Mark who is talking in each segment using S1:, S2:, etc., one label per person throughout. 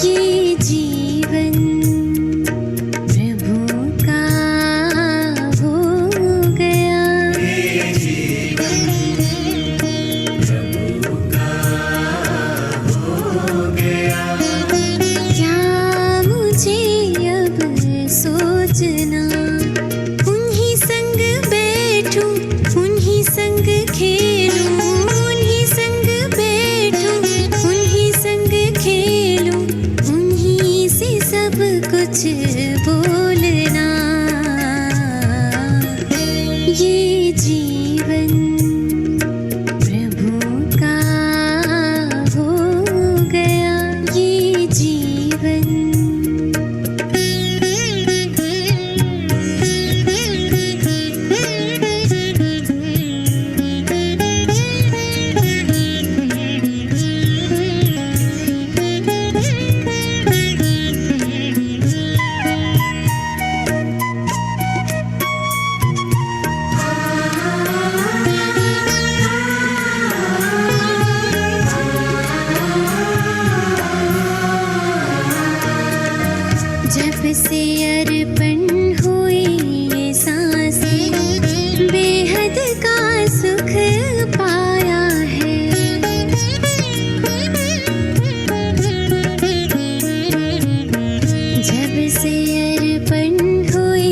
S1: ये जीवन प्रभु का हो गया।
S2: ये जीवन प्रभु का हो गया।
S1: क्या मुझे अब सोचना, उन्हीं संग बैठूं, उन्हीं संग खेलूं, उन्हीं संग बैठूं, उन्हीं संग खेलूं, उन्हीं से सब कुछ बोलना। ये जीवन प्रभु का हो गया। ये जीवन जब से अर्पण हुई ये सांसें, बेहद का सुख पाया है। जब से अर्पण हुई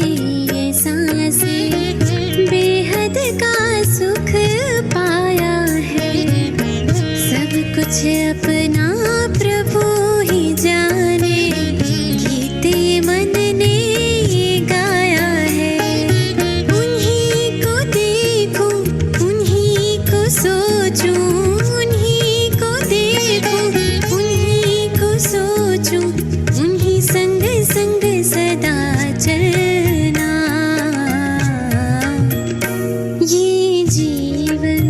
S1: ये सांसें, बेहद का सुख पाया है। सब कुछ अपना प्रभु ही जाने, गीते मन ने गाया है। उन्हीं को देखूं, उन्हीं को सोचूं, उन्हीं को देखूं, उन्हीं को सोचूं, उन्हीं संग संग सदा चलना। ये जीवन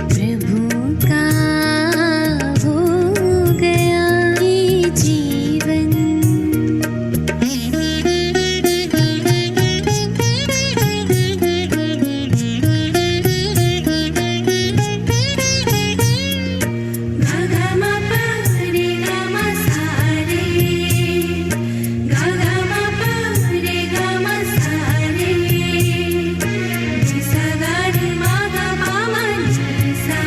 S1: प्रभु का हो गया। ये जीवन गा गा मा पा रे गा मा सा रे, गा गा मा पा रे गा मा सा रे, नि सा गा रे मा गा पा मा नि सा।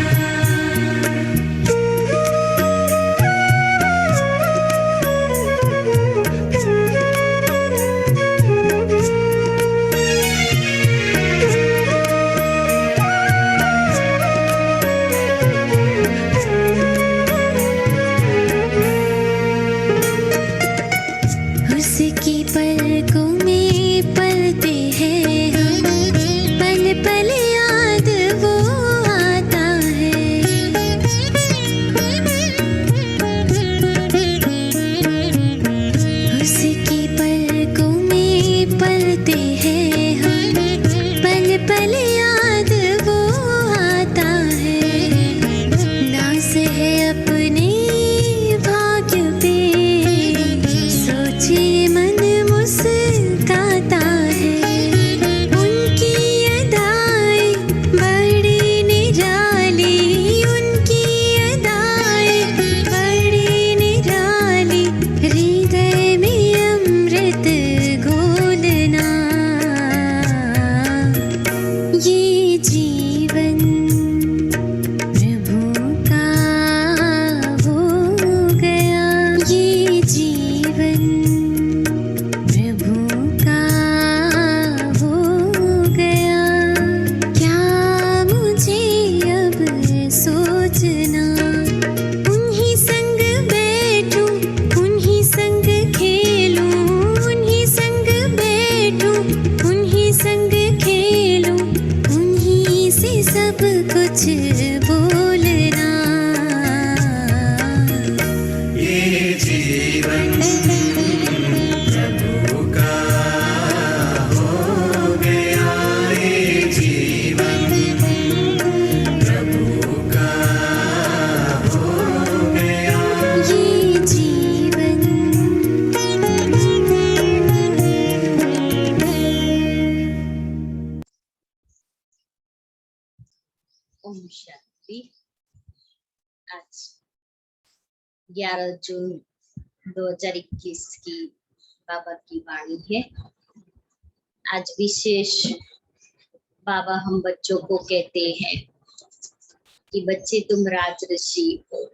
S1: उसकी पलकों में पलते हैं हम, पल पल याद वो आता है। उसकी पलकों में पलते हैं हम, पल पल याद वो आता है। नाज है अपने भाग्य पे, सोचे मन मुस्काता है। उनकी अदाएं बड़ी निराली, उनकी अदाएं बड़ी निराली, हृदय में अमृत घोलना। ये जीवन प्रभु का हो गया। ये जीवन प्रभु का हो गया। क्या मुझे अब सोचना, उन्हीं संग बैठूं, उन्हीं संग खेलूं, उन्हीं संग बैठूं, उन्हीं संग खेलूं, उन्हीं से सब कुछ बोलना।
S2: ये जीवन प्रभु का हो गया। ये जीवन प्रभु का हो गया।
S1: ये जीवन
S3: ओम शांति। आज 11 जून 2021 की बाबा की वाणी है। आज विशेष बाबा हम बच्चों को कहते हैं कि बच्चे तुम राजऋषि हो।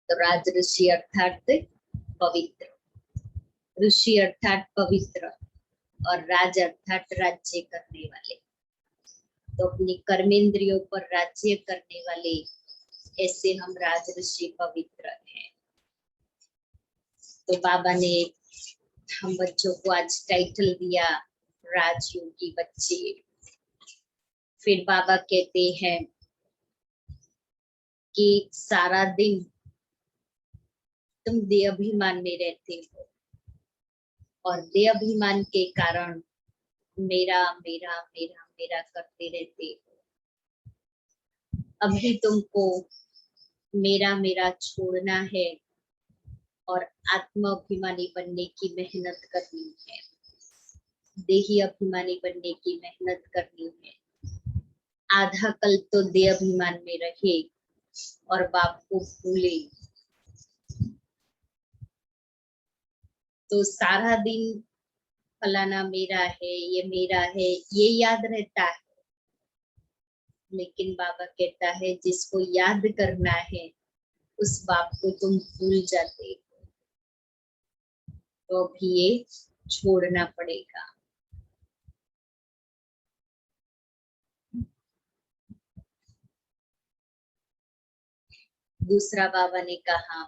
S3: तो राजऋषि अर्थात पवित्र, ऋषि अर्थात पवित्र और राज अर्थात राज्य करने वाले। तो अपनी कर्मेंद्रियों पर राज्य करने वाले, ऐसे हम राजऋषि पवित्र हैं। तो बाबा ने हम बच्चों को आज टाइटल दिया राजयोगी बच्चे। फिर बाबा कहते हैं कि सारा दिन तुम देह अभिमान में रहते हो और देह अभिमान के कारण मेरा मेरा मेरा मेरा करते रहते हो। अभी तुमको मेरा मेरा छोड़ना है और आत्म अभिमानी बनने की मेहनत करनी है, देही अभिमानी बनने की मेहनत करनी है। आधा कल तो देह अभिमान में रहे और बाप को भूले। तो सारा दिन फलाना मेरा है, ये मेरा है, ये याद रहता है। लेकिन बाबा कहता है जिसको याद करना है उस बाप को तुम भूल जाते हो, तो अभी ये छोड़ना पड़ेगा। दूसरा बाबा ने कहा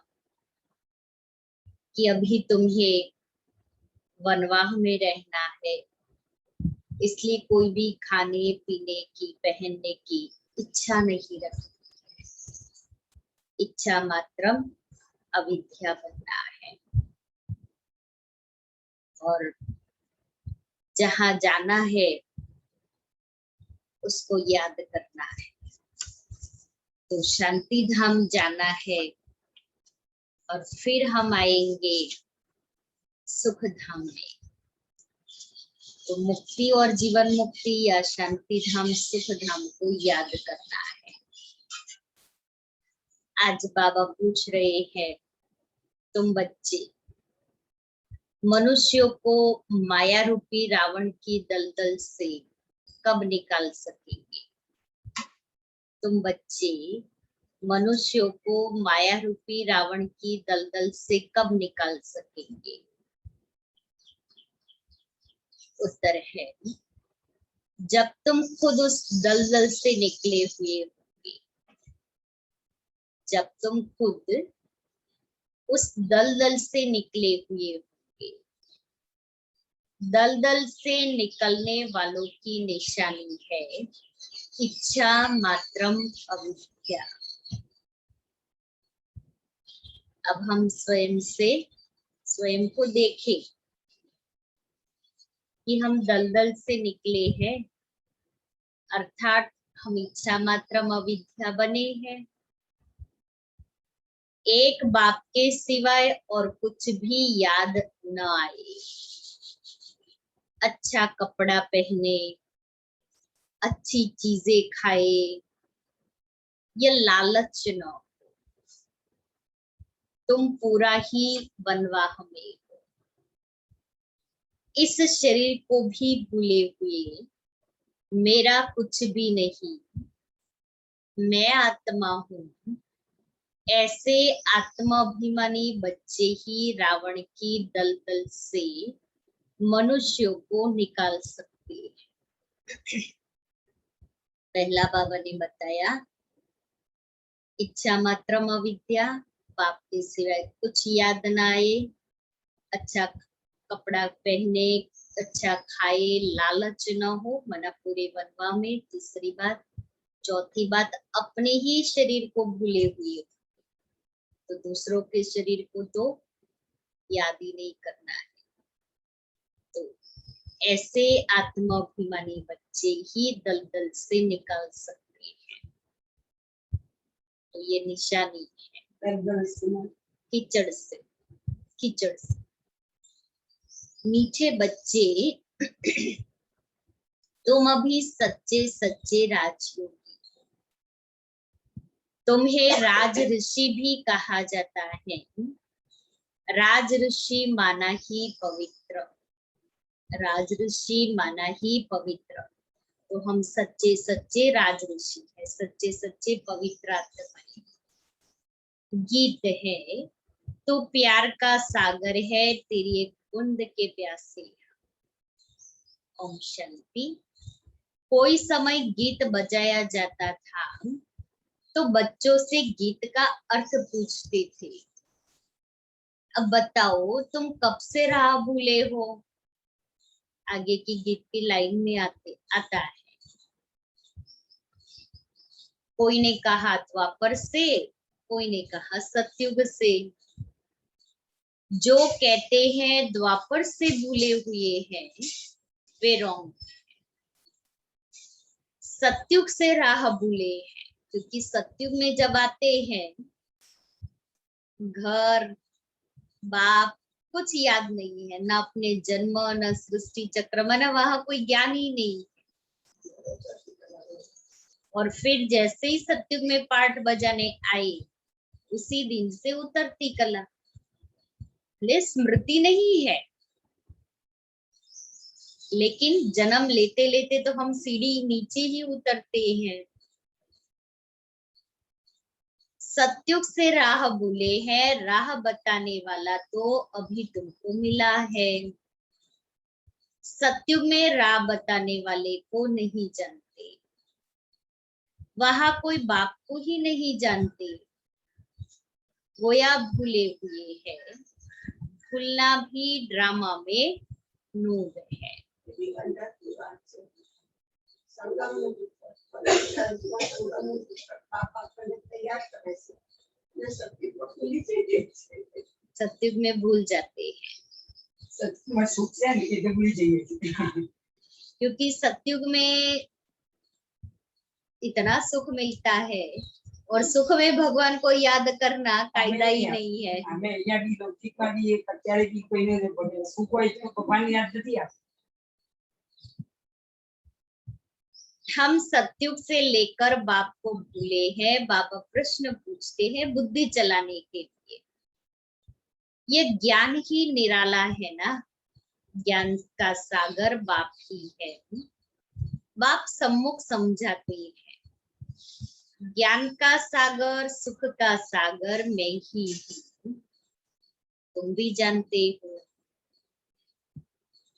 S3: कि अभी तुम्हें वनवाह में रहना है, इसलिए कोई भी खाने पीने की पहनने की इच्छा नहीं रखती। इच्छा मात्रम अविद्या बनना है और जहां जाना है उसको याद करना है। तो शांति धाम जाना है और फिर हम आएंगे सुख धाम में। तो मुक्ति और जीवन मुक्ति या शांति धाम सुख धाम को याद करना है। आज बाबा पूछ रहे हैं तुम बच्चे मनुष्यों को माया रूपी रावण की दलदल से कब निकाल सकेंगे। तुम बच्चे मनुष्यों को माया रूपी रावण की दलदल से कब निकाल सकेंगे। उत्तर है जब तुम खुद उस दलदल से निकले हुए होंगे। जब तुम खुद उस दलदल से निकले हुए होंगे। दलदल से निकलने वालों की निशानी है इच्छा मात्रम अविद्या। अब हम स्वयं से स्वयं को देखें कि हम दलदल से निकले हैं, अर्थात हम इच्छा मात्रम अविद्या बने हैं। एक बाप के सिवाय और कुछ भी याद न आए। अच्छा कपड़ा पहने, अच्छी चीजें खाए, ये लालच न हो। तुम पूरा ही वनवाह में हो। इस शरीर को भी भूले हुए मेरा कुछ भी नहीं, मैं आत्मा हूँ। ऐसे आत्माभिमानी बच्चे ही रावण की दलदल से मनुष्यों को निकाल सकते हैं। पहला बाबा ने बताया इच्छा मात्रम अविद्या, बाप के सिवाय कुछ याद न आए, अच्छा कपड़ा पहने, अच्छा खाए, लालच न हो, मना पूरे वनवा में। तीसरी बात, चौथी बात अपने ही शरीर को भूले हुए, तो दूसरों के शरीर को तो याद ही नहीं करना है। तो ऐसे आत्माभिमानी बच्चे ही दलदल से निकाल सकते हैं। तो ये निशानी है कीचड़ से। कीचड़ से मीठे बच्चे तुम अभी सच्चे सच्चे राजयोगी हो। तुम्हें राज ऋषि भी कहा जाता है। राज ऋषि माना ही पवित्र, राज ऋषि माना ही पवित्र। तो हम सच्चे सच्चे राज ऋषि है, सच्चे सच्चे पवित्र आत्मा। गीत है तो प्यार का सागर है, तेरी एक बूंद के प्यासे। ओम शांति। कोई समय गीत बजाया जाता था तो बच्चों से गीत का अर्थ पूछते थे। अब बताओ तुम कब से राह भूले हो। आगे की गीत की लाइन में आता है। कोई ने कहा द्वापर से, कोई ने कहा सतयुग से। जो कहते हैं द्वापर से भूले हुए हैं वे रॉन्ग। सतयुग से राह भूले हैं, क्योंकि सतयुग में जब आते हैं घर बाप कुछ याद नहीं है, ना अपने जन्म न सृष्टि चक्र में, वहां कोई ज्ञान ही नहीं। और फिर जैसे ही सतयुग में पार्ट बजाने आए उसी दिन से उतरती कला, स्मृति नहीं है। लेकिन जन्म लेते लेते तो हम सीढ़ी नीचे ही उतरते हैं। सतयुग से राह भूले हैं, राह बताने वाला तो अभी तुमको मिला है। सतयुग में राह बताने वाले को नहीं जानते, वहां कोई बाप को ही नहीं जानते, गोया भूले हुए हैं। भूलना भी ड्रामा में नूर है। सतयुग में भूल जाते हैं, क्योंकि सतयुग में इतना सुख मिलता है और सुख में भगवान को याद करना कायदा ही नहीं है। हम सतयुग से लेकर बाप को भूले हैं। बाबा प्रश्न पूछते हैं बुद्धि चलाने के लिए। ये ज्ञान ही निराला है ना, ज्ञान का सागर बाप ही है। बाप सम्मुख समझाते हैं ज्ञान का सागर सुख का सागर मैं ही हूँ, तुम भी जानते हो।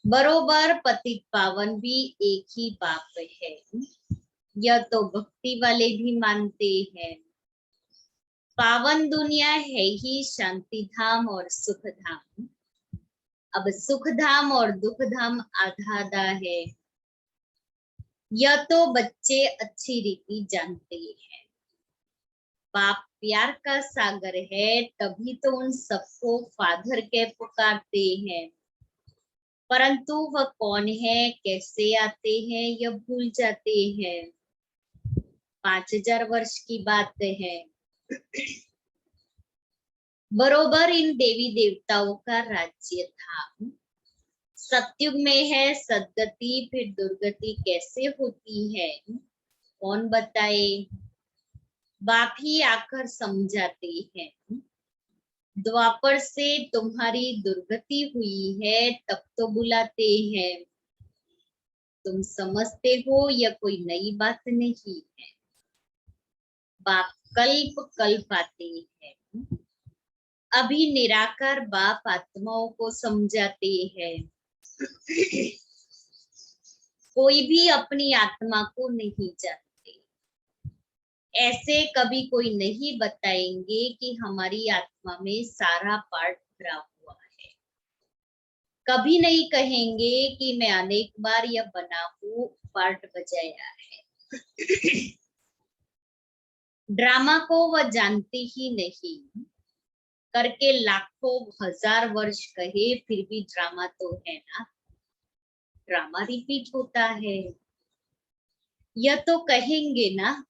S3: बरोबर पतित पावन भी एक ही बाप है, यह तो भक्ति वाले भी मानते हैं। पावन दुनिया है ही शांति धाम और सुख धाम। अब सुख धाम और दुख धाम आधा आधा है, यह तो बच्चे अच्छी रीति जानते हैं। बाप प्यार का सागर है, तभी तो उन सबको फादर के पुकारते हैं। परंतु वह कौन है, कैसे आते हैं, यह भूल जाते हैं। 5000 वर्ष की बात है। बरोबर इन देवी देवताओं का राज्य था। सतयुग में है सदगति, फिर दुर्गति कैसे होती है कौन बताए। बाप ही आकर समझाते हैं। द्वापर से तुम्हारी दुर्गति हुई है तब तो बुलाते हैं। तुम समझते हो यह कोई नई बात नहीं है। बाप कल्प कल्प आते हैं। अभी निराकार बाप आत्माओं को समझाते हैं। कोई भी अपनी आत्मा को नहीं जानते। ऐसे कभी कोई नहीं बताएंगे कि हमारी आत्मा में सारा पार्ट भरा हुआ है। कभी नहीं कहेंगे कि मैं अनेक बार यह बना हूं पार्ट बजाया है। ड्रामा को वह जानती ही नहीं, करके लाखों हजार वर्ष कहे फिर भी ड्रामा तो है ना, ड्रामा रिपीट होता है। यह तो कहेंगे ना,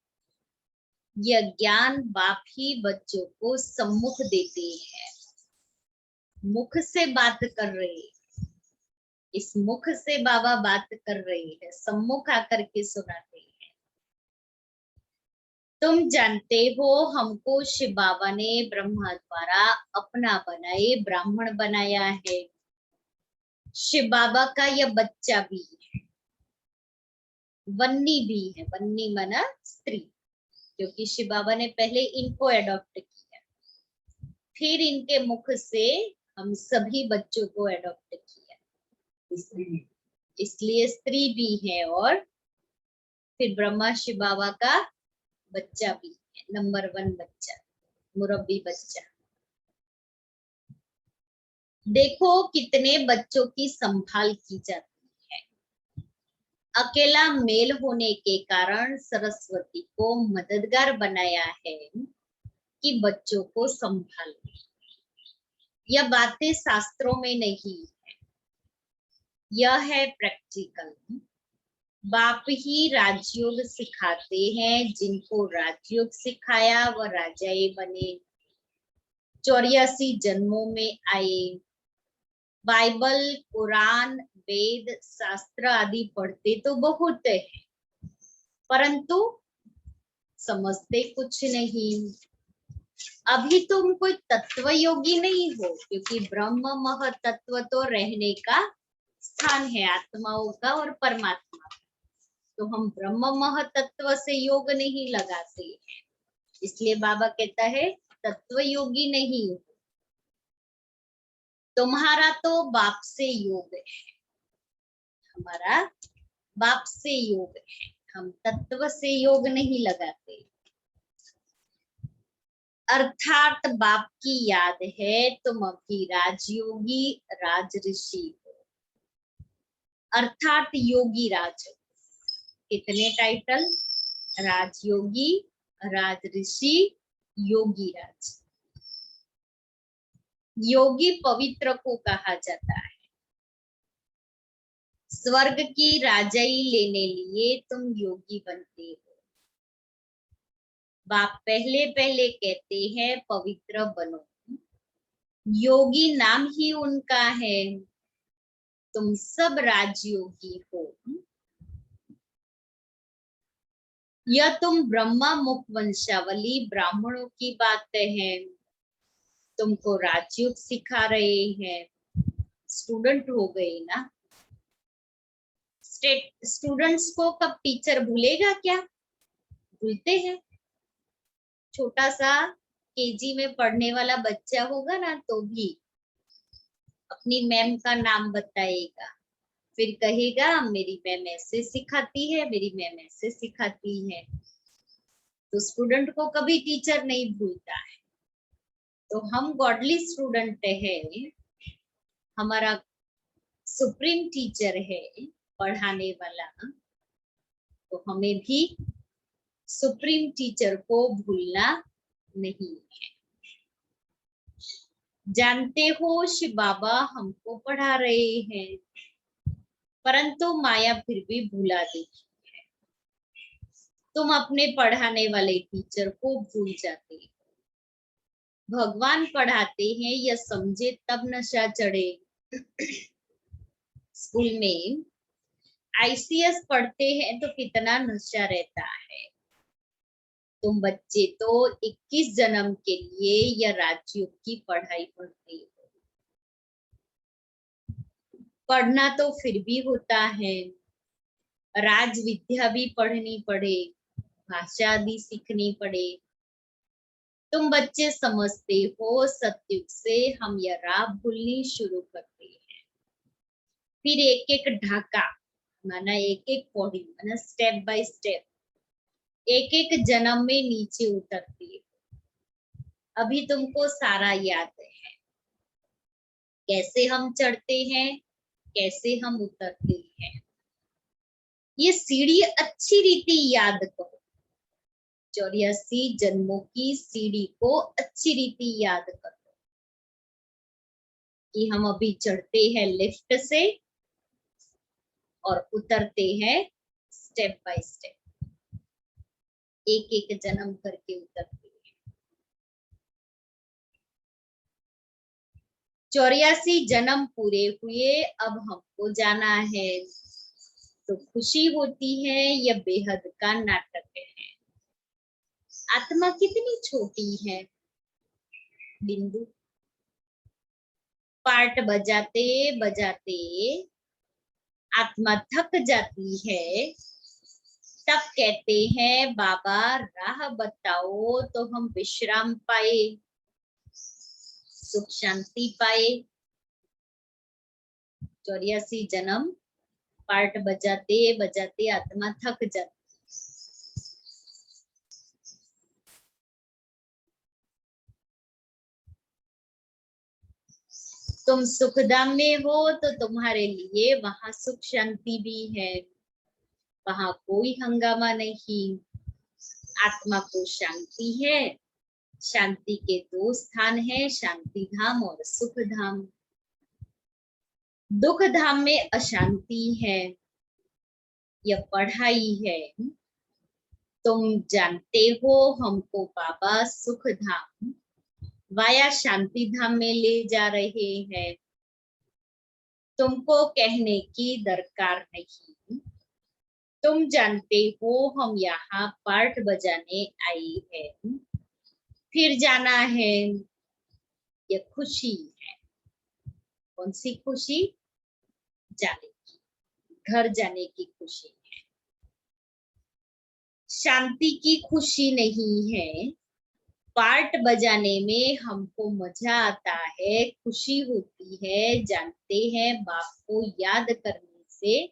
S3: यह ज्ञान बाप ही बच्चों को सम्मुख देते हैं। मुख से बात कर रहे हैं, इस मुख से बाबा बात कर रहे हैं, सम्मुख आकर के सुनाते हैं। तुम जानते हो हमको शिव बाबा ने ब्रह्मा द्वारा अपना बनाए ब्राह्मण बनाया है। शिव बाबा का यह बच्चा भी है, वन्नी भी है, वन्नी माना स्त्री, क्योंकि शिव बाबा ने पहले इनको एडॉप्ट किया, फिर इनके मुख से हम सभी बच्चों को एडॉप्ट किया, इसलिए स्त्री भी है। और फिर ब्रह्मा शिव बाबा का बच्चा भी है, नंबर 1 बच्चा, मुरब्बी बच्चा। देखो कितने बच्चों की संभाल की जाती है। अकेला मेल होने के कारण सरस्वती को मददगार बनाया है कि बच्चों को संभाले। यह बातें शास्त्रों में नहीं है, यह है प्रैक्टिकल। बाप ही राजयोग सिखाते हैं, जिनको राजयोग सिखाया वह राजाए बने, 84 जन्मों में आए। बाइबल, कुरान, वेद, शास्त्र आदि पढ़ते तो बहुत है, परंतु समझते कुछ नहीं। अभी तुम कोई तत्व योगी नहीं हो, क्योंकि ब्रह्म महतत्व तो रहने का स्थान है आत्माओं का और परमात्मा का, तो हम ब्रह्म महतत्व से योग नहीं लगाते हैं। इसलिए बाबा कहता है तत्व योगी नहीं हो, तुम्हारा तो बाप से योग है, हमारा बाप से योग है, हम तत्व से योग नहीं लगाते। अर्थात बाप की याद है, तुम अभी राजयोगी राज ऋषि हो, अर्थात योगी राज। कितने टाइटल? राजयोगी, राज ऋषि, योगी राज। योगी पवित्र को कहा जाता है। स्वर्ग की राजाई लेने लिए तुम योगी बनते हो। बाप पहले पहले कहते हैं पवित्र बनो, योगी नाम ही उनका है। तुम सब राजयोगी हो। यह तुम ब्रह्मा मुख वंशावली ब्राह्मणों की बात है। तुमको राजयोग सिखा रहे हैं, स्टूडेंट हो गए ना। स्टूडेंट्स को कब टीचर भूलेगा क्या? भूलते हैं। छोटा सा केजी में पढ़ने वाला बच्चा होगा ना, तो भी अपनी मैम का नाम बताएगा, फिर कहेगा मेरी मैम ऐसे सिखाती है, मेरी मैम ऐसे सिखाती है। तो स्टूडेंट को कभी टीचर नहीं भूलता है। तो हम गॉडली स्टूडेंट है, हमारा सुप्रीम टीचर है पढ़ाने वाला, तो हमें भी सुप्रीम टीचर को भूलना नहीं है। जानते हो शिव बाबा हमको पढ़ा रहे हैं, परंतु माया फिर भी भुला देती है। तुम अपने पढ़ाने वाले टीचर को भूल जाते हो। भगवान पढ़ाते हैं यह समझे तब नशा चढ़े। स्कूल में आईसीएस पढ़ते हैं तो कितना नशा रहता है। तुम बच्चे तो 21 जन्म के लिए यह राजयोग की पढ़ाई पढ़ते हो। पढ़ना तो फिर भी होता है, राज विद्या भी पढ़नी पड़े, भाषा आदि सीखनी पड़े। तुम बच्चे समझते हो सतयुग से हम यह राह भूलनी शुरू करते हैं। फिर एक एक ढाका माना एक एक पौड़ी माना स्टेप बाय स्टेप, एक एक जन्म में नीचे उतरती है। अभी तुमको सारा याद है, कैसे हम चढ़ते हैं, कैसे हम उतरते हैं। ये सीढ़ी अच्छी रीति याद करो। 84 जन्मों की सीढ़ी को अच्छी रीति याद करो कि हम अभी चढ़ते हैं लिफ्ट से और उतरते हैं स्टेप बाय स्टेप, एक एक जन्म करके उतरते हैं। 84 जन्म पूरे हुए, अब हमको जाना है, तो खुशी होती है। यह बेहद का नाटक है। आत्मा कितनी छोटी है, बिंदु। पार्ट बजाते बजाते आत्मा थक जाती है, तब कहते हैं बाबा राह बताओ तो हम विश्राम पाए, सुख शांति पाए। 84 जन्म पार्ट बजाते बजाते आत्मा थक जाती। तुम सुखधाम में हो तो तुम्हारे लिए वहां सुख शांति भी है, वहां कोई हंगामा नहीं। आत्मा को शांति है। शांति के दो स्थान है, शांति धाम और सुख धाम। दुख धाम में अशांति है, यह पढ़ाई है। तुम जानते हो हमको बाबा सुख धाम वाया शांति धाम में ले जा रहे हैं। तुमको कहने की दरकार नहीं, तुम जानते हो हम यहाँ पार्ट बजाने आए हैं, फिर जाना है। यह खुशी है। कौन सी खुशी? जाने की, घर जाने की खुशी है, शांति की खुशी नहीं है। पार्ट बजाने में हमको मजा आता है, खुशी होती है। जानते हैं बाप को याद करने से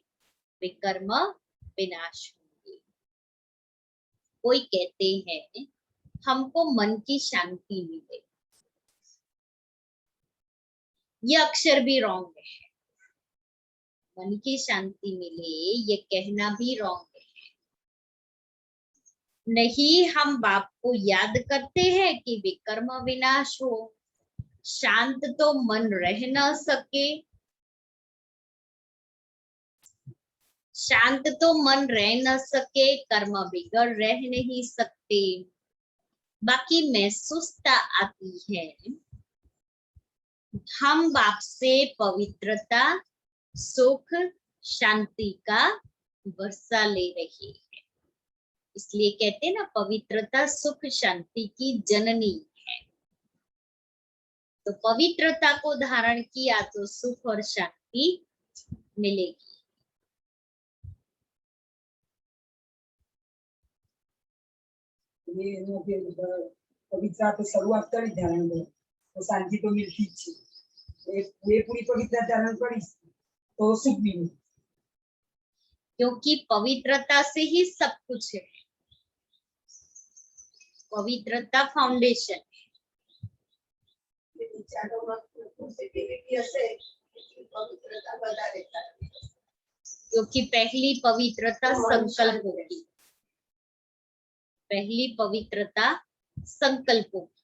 S3: विकर्म विनाश होंगे। कोई कहते हैं हमको मन की शांति मिले, यह अक्षर भी रॉन्ग है। मन की शांति मिले ये कहना भी रॉन्ग है। नहीं, हम बाप को याद करते हैं कि विकर्म विनाश हो। शांत तो मन रह न सके, शांत तो मन रह न सके, कर्म बिगड़ रह नहीं सकते। बाकी महसूसता आती है, हम बाप से पवित्रता सुख शांति का वर्षा ले रहे हैं। इसलिए कहते हैं ना, पवित्रता सुख शांति की जननी है। तो पवित्रता को धारण किया तो सुख और शांति मिलेगी।
S4: पवित्रता तो शुरुआत करी ध्यान में तो शांति तो मिलती है। ये पूरी पवित्रता धारण करी तो सुख भी मिले,
S3: क्योंकि पवित्रता से ही सब कुछ है। पवित्रता फाउंडेशन, क्योंकि पहली पवित्रता संकल्प होगी। पहली पवित्रता संकल्प होगी।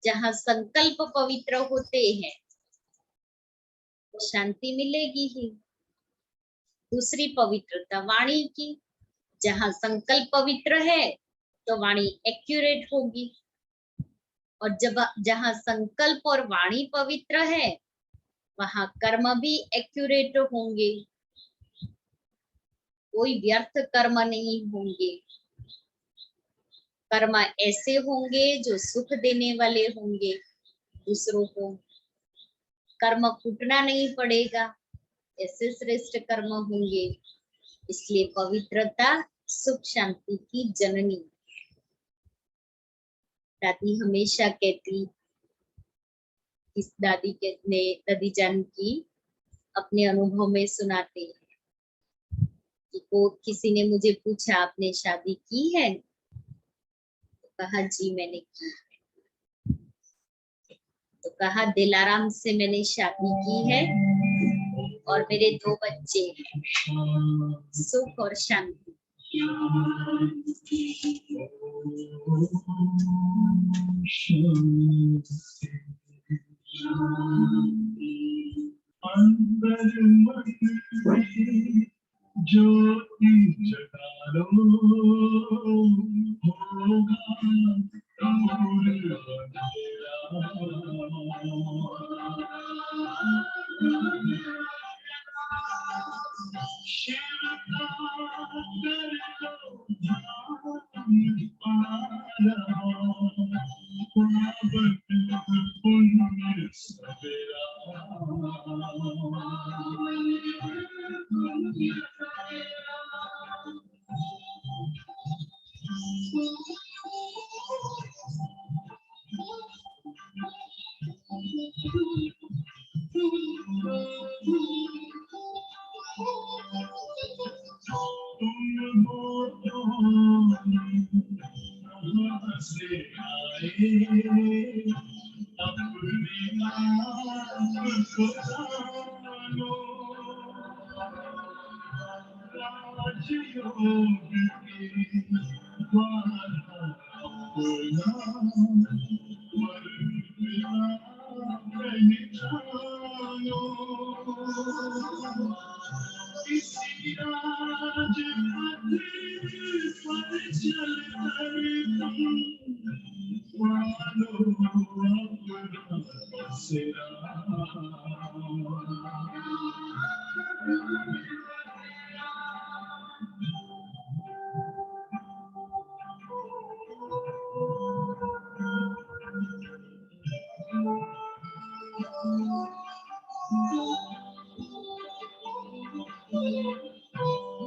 S3: जहां संकल्प पवित्र होते हैं शांति मिलेगी ही। दूसरी पवित्रता वाणी की, जहां संकल्प पवित्र है तो वाणी एक्यूरेट होगी। और जब जहां संकल्प और वाणी पवित्र है वहां कर्म भी एक्यूरेट होंगे, कोई व्यर्थ कर्म नहीं होंगे। कर्म ऐसे होंगे जो सुख देने वाले होंगे दूसरों को। कर्म कूटना नहीं पड़ेगा, ऐसे श्रेष्ठ कर्म होंगे। इसलिए पवित्रता सुख शांति की जननी। दादी हमेशा कहती, इस दादी ने दादी जान की अपने अनुभव में सुनाते हैं कि किसी ने मुझे पूछा आपने शादी की है, तो कहा जी मैंने की है। तो कहा दिलाराम से मैंने शादी की है और मेरे 2 बच्चे हैं, सुख और शांति।
S2: जो जगालो होगा से आए अपने आप को जानो राजयोग के द्वारा अपना वर्णना पहचानो इसी राजपथ पर चल कर तुम मानो अपना बसेरा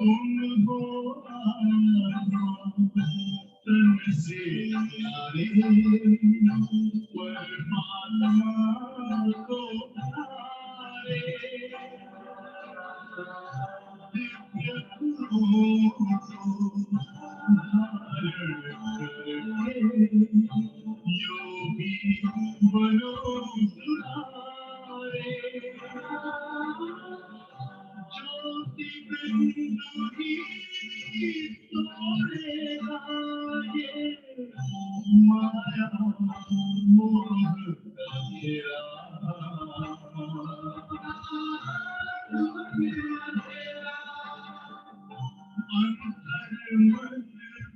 S2: तुम हो आत्मा तन से आए परमात्मा को पाए दिव्य गुणों को धारण करके योगी बनो दुलारे ज्योति बिंदु ही तोड़ेगा ये माया मोह अंधेरा अंतर मन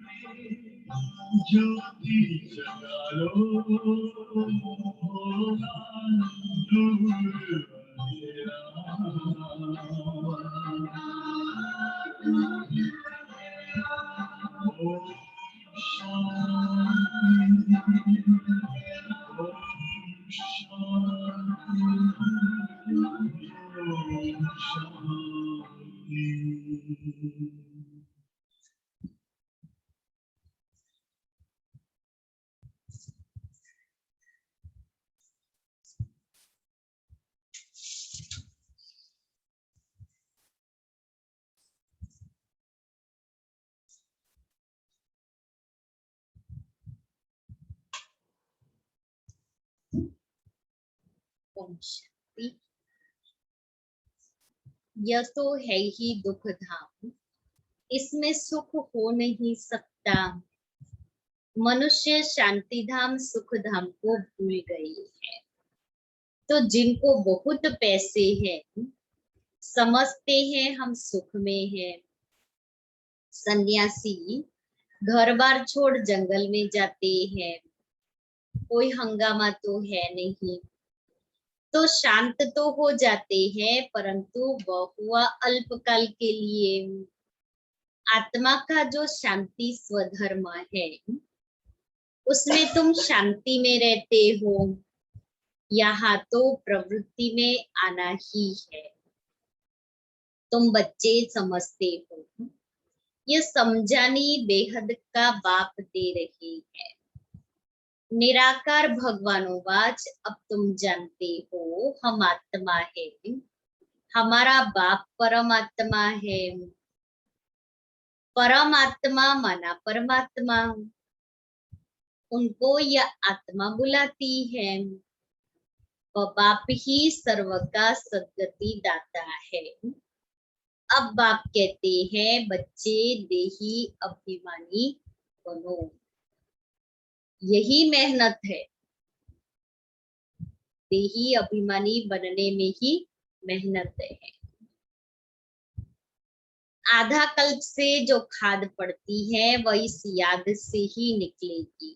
S2: में ज्योति जगा लो होगा दूर अंधेरा ओम शांति ओम शांति ओम शांति।
S3: ओम शांति। यह तो है ही दुख धाम, इसमें सुख हो नहीं सकता। मनुष्य शांति धाम सुख धाम को भूल गए हैं। तो जिनको बहुत पैसे हैं समझते हैं हम सुख में हैं। सन्यासी घर बार छोड़ जंगल में जाते हैं, कोई हंगामा तो है नहीं, तो शांत तो हो जाते हैं, परंतु वह हुआ अल्पकाल के लिए। आत्मा का जो शांति स्वधर्म है उसमें तुम शांति में रहते हो। यहाँ तो प्रवृत्ति में आना ही है। तुम बच्चे समझते हो, ये समझानी बेहद का बाप दे रही है। निराकार भगवानोवाच, अब तुम जानते हो हम आत्मा है, हमारा बाप परमात्मा है। परमात्मा माना परमात्मा, उनको यह आत्मा बुलाती है। वह बाप ही सर्व का सद्गति दाता है। अब बाप कहते हैं बच्चे देही अभिमानी बनो। यही मेहनत है, देही अभिमानी बनने में ही मेहनत है। आधा कल्प से जो खाद पड़ती है वह इस याद से ही निकलेगी।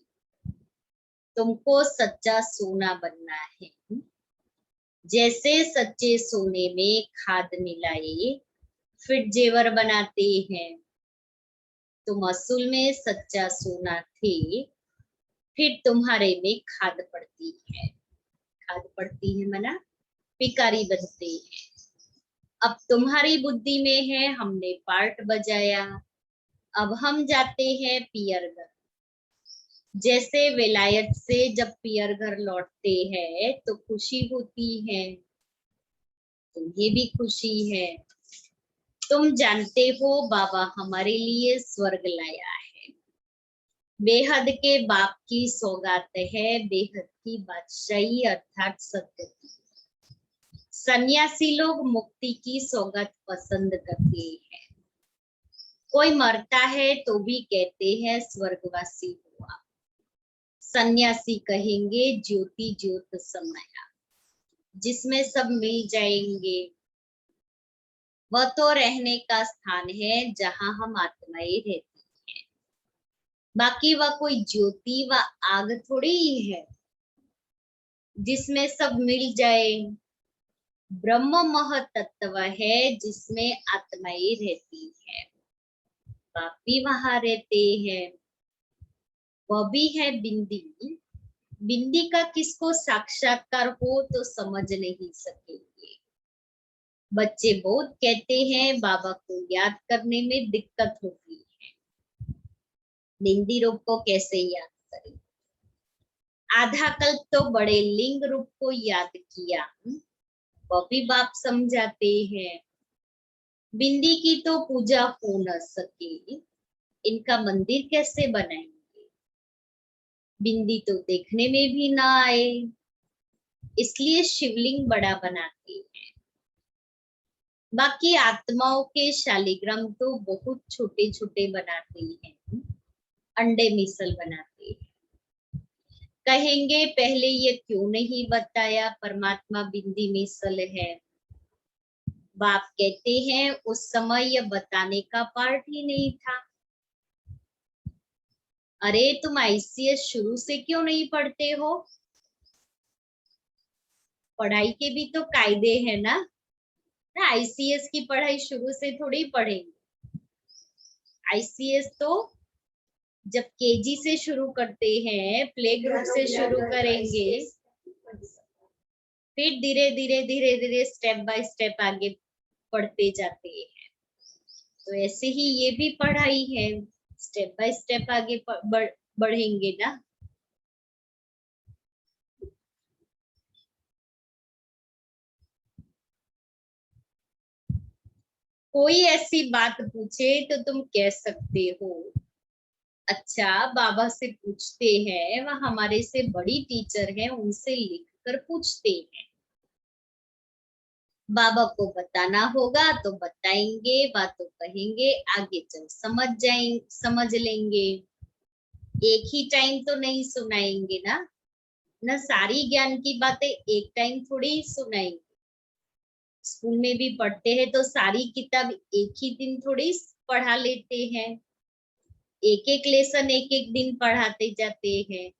S3: तुमको सच्चा सोना बनना है। जैसे सच्चे सोने में खाद मिलाए फिर जेवर बनाते हैं। तुम असल में सच्चा सोना थे, फिर तुम्हारे में खाद पड़ती है। खाद पड़ती है मना पिकारी बनते हैं। अब तुम्हारी बुद्धि में है हमने पार्ट बजाया, अब हम जाते हैं पियर घर। जैसे विलायत से जब पियर घर लौटते हैं तो खुशी होती है, तुम्हें भी खुशी है। तुम जानते हो बाबा हमारे लिए स्वर्ग लाया है। बेहद के बाप की सौगात है, बेहद की बादशाही अर्थात सत्य की। सन्यासी लोग मुक्ति की सौगात पसंद करते हैं। कोई मरता है तो भी कहते हैं स्वर्गवासी हुआ। सन्यासी कहेंगे ज्योति ज्योत समाया, जिसमें सब मिल जाएंगे। वह तो रहने का स्थान है जहां हम आत्माएं रहती हैं। बाकी वह कोई ज्योति व आग थोड़ी ही है जिसमें सब मिल जाए। ब्रह्म महतत्व है जिसमें आत्माएं रहती है। बाप भी वहां रहते हैं। वह भी है बिंदी। बिंदी का किसको साक्षात्कार हो तो समझ नहीं सकेंगे। बच्चे बहुत कहते हैं बाबा को याद करने में दिक्कत होती है। बिंदी रूप को कैसे याद करें? आधा कल्प तो बड़े लिंग रूप को याद किया, वह भी बाप समझाते हैं। बिंदी की तो पूजा हो न सके, इनका मंदिर कैसे बनाएंगे? बिंदी तो देखने में भी ना आए, इसलिए शिवलिंग बड़ा बनाते हैं। बाकी आत्माओं के शालिग्राम तो बहुत छोटे छोटे बनाते हैं, अंडे मिसल बनाते हैं। कहेंगे पहले ये क्यों नहीं बताया परमात्मा बिंदी मिसल है? बाप कहते हैं उस समय यह बताने का पार्ट ही नहीं था। अरे तुम आईसीएस शुरू से क्यों नहीं पढ़ते हो? पढ़ाई के भी तो कायदे हैं ना। आईसीएस की पढ़ाई शुरू से थोड़ी पढ़ेंगे। आईसीएस तो जब केजी से शुरू करते हैं, प्ले ग्रुप से शुरू करेंगे, फिर धीरे धीरे धीरे धीरे स्टेप बाय स्टेप आगे पढ़ते जाते हैं। तो ऐसे ही ये भी पढ़ाई है, स्टेप बाय स्टेप आगे बढ़ेंगे ना। कोई ऐसी बात पूछे तो तुम कह सकते हो अच्छा बाबा से पूछते हैं, वह हमारे से बड़ी टीचर है, उनसे लिख कर पूछते हैं। बाबा को बताना होगा तो बताएंगे, बातों कहेंगे, आगे चल समझ लेंगे। एक ही टाइम तो नहीं सुनाएंगे ना सारी ज्ञान की बातें एक टाइम थोड़ी ही सुनाएंगे। स्कूल में भी पढ़ते हैं तो सारी किताब एक ही दिन थोड़ी पढ़ा लेते हैं, एक एक लेसन एक एक दिन पढ़ाते जाते हैं।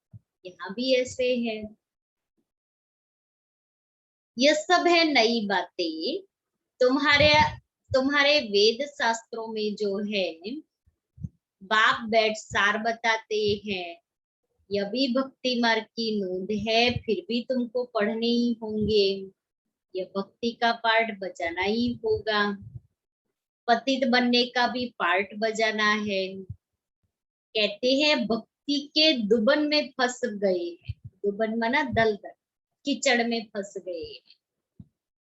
S3: यहाँ भी ऐसे है। यह सब है नई बातें। तुम्हारे वेद शास्त्रों में जो है बाप बैठ सार बताते हैं। यह भी भक्ति मार्ग की नोंद है, फिर भी तुमको पढ़ने ही होंगे। यह भक्ति का पार्ट बजाना ही होगा। पतित बनने का भी पार्ट बजाना है। कहते हैं भक्ति के दुबन में फंस गए हैं। दुबन माना दलदल, कीचड़ में फंस गए हैं।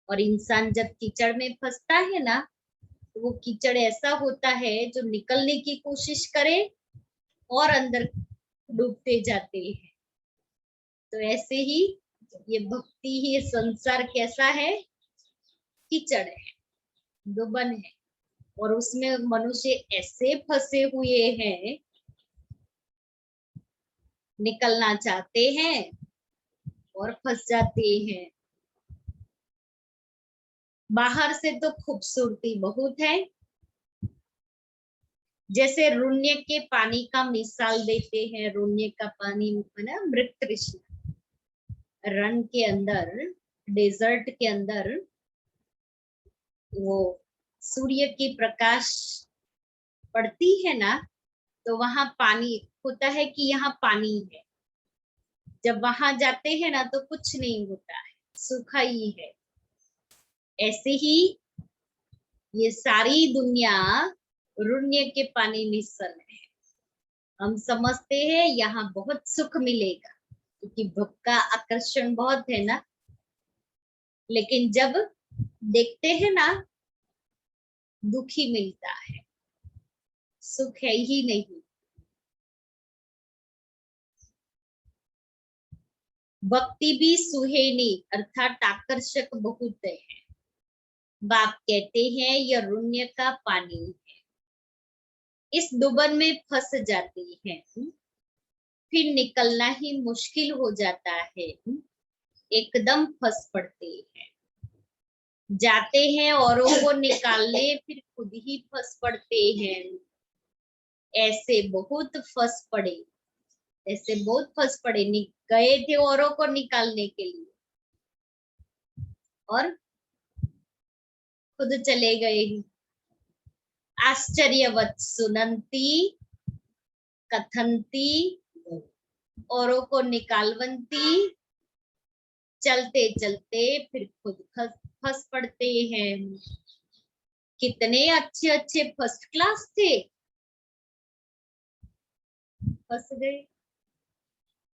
S3: और इंसान जब कीचड़ में फंसता है ना, तो वो कीचड़ ऐसा होता है जो निकलने की कोशिश करे और अंदर डूबते जाते हैं। तो ऐसे ही ये भक्ति ही संसार कैसा है? कीचड़ है, दुबन है, और उसमें मनुष्य ऐसे फंसे हुए हैं, निकलना चाहते हैं और फंस जाते हैं। बाहर से तो खूबसूरती बहुत है, जैसे रुण्य के पानी का मिसाल देते हैं। रुण्य का पानी ना मृत तृष्णा, रन के अंदर, डेजर्ट के अंदर वो सूर्य की प्रकाश पड़ती है ना, तो वहां पानी होता है कि यहाँ पानी है। जब वहां जाते हैं ना तो कुछ नहीं होता है, सूखा ही है। ऐसे ही ये सारी दुनिया रुण्य के पानी में सल है। हम समझते हैं यहाँ बहुत सुख मिलेगा क्योंकि भक्त का आकर्षण बहुत है ना, लेकिन जब देखते हैं ना दुखी मिलता है, सुख है ही नहीं। भक्ति भी सुहेनी अर्थात आकर्षक बहुत है। बाप कहते हैं यह रुण्य का पानी है, इस डुबन में फंस जाते हैं, फिर निकलना ही मुश्किल हो जाता है, एकदम फंस पड़ते हैं। जाते हैं औरों को निकालने, फिर खुद ही फंस पड़ते हैं। ऐसे बहुत फंस पड़े, ऐसे बहुत फंस पड़े। गए थे औरों को निकालने के लिए और खुद चले गए। आश्चर्यवत सुनंती कथंती औरों को निकालवंती, चलते चलते फिर खुद फंस पड़ते हैं। कितने अच्छे अच्छे फर्स्ट क्लास थे, फंस गए।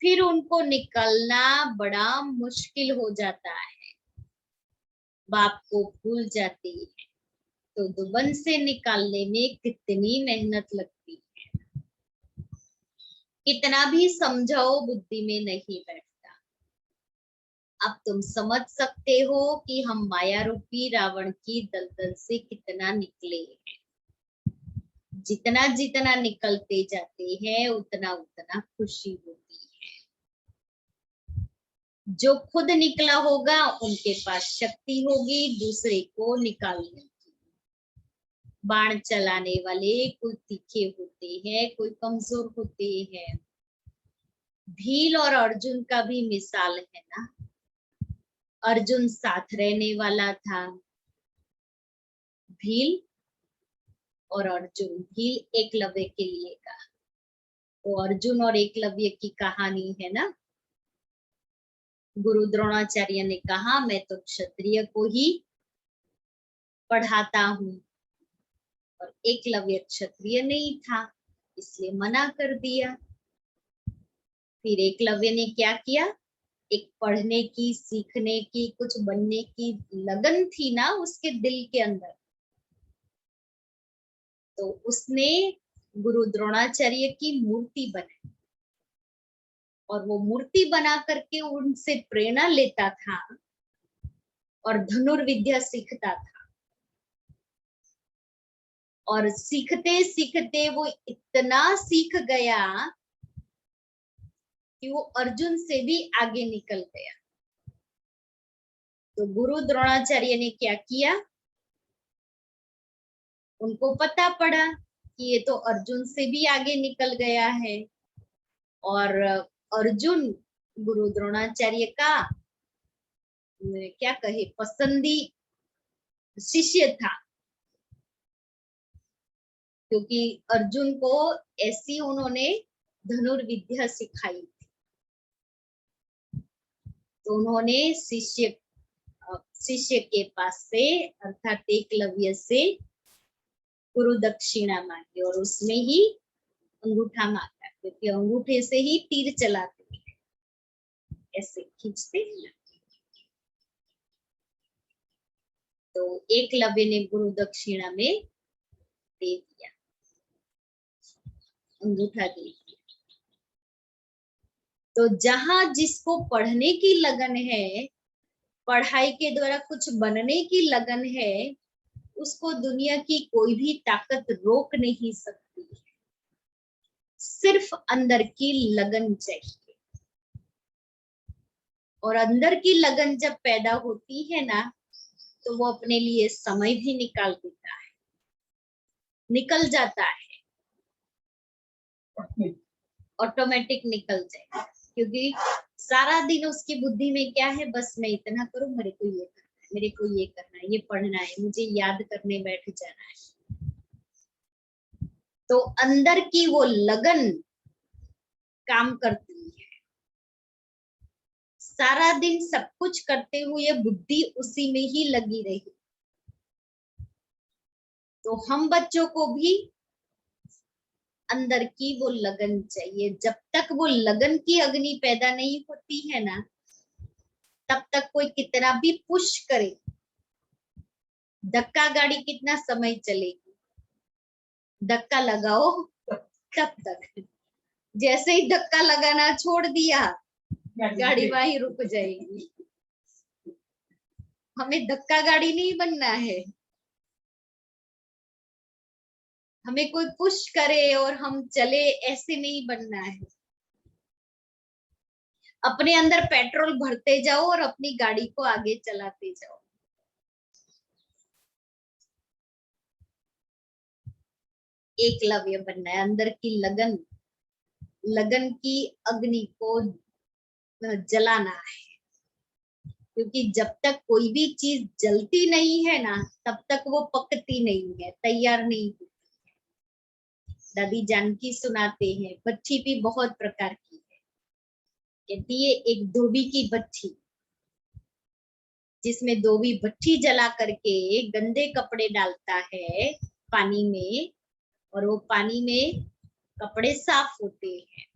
S3: फिर उनको निकलना बड़ा मुश्किल हो जाता है, बाप को भूल जाती है। तो दुबन से निकालने में कितनी मेहनत लगती है, कितना भी समझाओ बुद्धि में नहीं बैठता। अब तुम समझ सकते हो कि हम माया रूपी रावण की दलदल से कितना निकले हैं। जितना जितना निकलते जाते हैं उतना उतना खुशी होती है। जो खुद निकला होगा उनके पास शक्ति होगी दूसरे को निकालने की। बाण चलाने वाले कोई तीखे होते हैं, कोई कमजोर होते हैं। भील और अर्जुन का भी मिसाल है ना। अर्जुन साथ रहने वाला था, भील और अर्जुन, भील एकलव्य के लिए का। तो अर्जुन और एकलव्य की कहानी है ना। गुरु द्रोणाचार्य ने कहा मैं तो क्षत्रिय को ही पढ़ाता हूँ, और एकलव्य क्षत्रिय नहीं था इसलिए मना कर दिया। फिर एकलव्य ने क्या किया, एक पढ़ने की, सीखने की, कुछ बनने की लगन थी ना उसके दिल के अंदर। तो उसने गुरु द्रोणाचार्य की मूर्ति बनाई और वो मूर्ति बना करके उनसे प्रेरणा लेता था और धनुर्विद्या सीखता था। और सीखते सीखते वो इतना सीख गया कि वो अर्जुन से भी आगे निकल गया। तो गुरु द्रोणाचार्य ने क्या किया, उनको पता पड़ा कि ये तो अर्जुन से भी आगे निकल गया है, और अर्जुन गुरु द्रोणाचार्य का क्या कहे पसंदी शिष्य था, क्योंकि अर्जुन को ऐसी उन्होंने धनुर्विद्या सिखाई थी। तो उन्होंने शिष्य के पास से अर्थात एकलव्य से गुरु दक्षिणा मांगी और उसमें ही अंगूठा मांगा, क्योंकि अंगूठे से ही तीर चलाते हैं, ऐसे खींचते हैं। तो एकलव्य ने गुरु दक्षिणा में दे दिया, अंगूठा दे दिया। तो जहां जिसको पढ़ने की लगन है, पढ़ाई के द्वारा कुछ बनने की लगन है, उसको दुनिया की कोई भी ताकत रोक नहीं सकती है। सिर्फ अंदर की लगन चाहिए, और अंदर की लगन जब पैदा होती है ना, तो वो अपने लिए समय भी निकाल देता है, निकल जाता है, ऑटोमेटिक निकल जाएगा। क्योंकि सारा दिन उसकी बुद्धि में क्या है, बस मैं इतना करूं, मेरे को ये करना है, मेरे को ये करना है, ये पढ़ना है, मुझे याद करने बैठ जाना है। तो अंदर की वो लगन काम करती है। सारा दिन सब कुछ करते हुए बुद्धि उसी में ही लगी रही। तो हम बच्चों को भी अंदर की वो लगन चाहिए। जब तक वो लगन की अग्नि पैदा नहीं होती है ना, तब तक कोई कितना भी पुश करे, धक्का गाड़ी कितना समय चलेगी, धक्का लगाओ तब तक। जैसे ही धक्का लगाना छोड़ दिया, गाड़ी वहीं रुक जाएगी। हमें धक्का गाड़ी नहीं बनना है, हमें कोई पुश करे और हम चले, ऐसे नहीं बनना है। अपने अंदर पेट्रोल भरते जाओ और अपनी गाड़ी को आगे चलाते जाओ। एकलव्य बनना है, अंदर की लगन, लगन की अग्नि को जलाना है। क्योंकि जब तक कोई भी चीज जलती नहीं है ना, तब तक वो पकती नहीं है, तैयार नहीं होती है। दादी जानकी सुनाते हैं, भट्ठी भी बहुत प्रकार की है। कहती है एक धोबी की भट्ठी, जिसमें धोबी भट्ठी जला करके गंदे कपड़े डालता है पानी में, और वो पानी में कपड़े साफ होते हैं।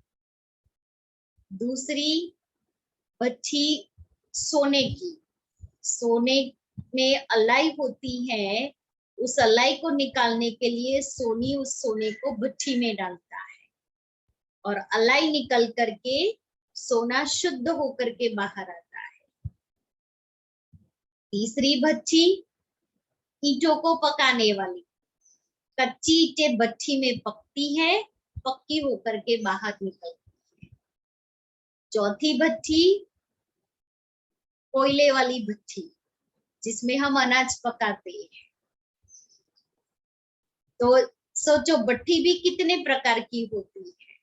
S3: दूसरी भट्ठी सोने की, सोने में अलाई होती है, उस अलाई को निकालने के लिए सोनी उस सोने को भट्ठी में डालता है, और अलाई निकल करके सोना शुद्ध होकर के बाहर आता है। तीसरी भट्ठी ईंटों को पकाने वाली, कच्ची ईंटें भट्ठी में पकती है, पक्की होकर के बाहर निकलती है। चौथी भट्ठी कोयले वाली भट्ठी, जिसमें हम अनाज पकाते हैं। तो सोचो भट्ठी भी कितने प्रकार की होती है।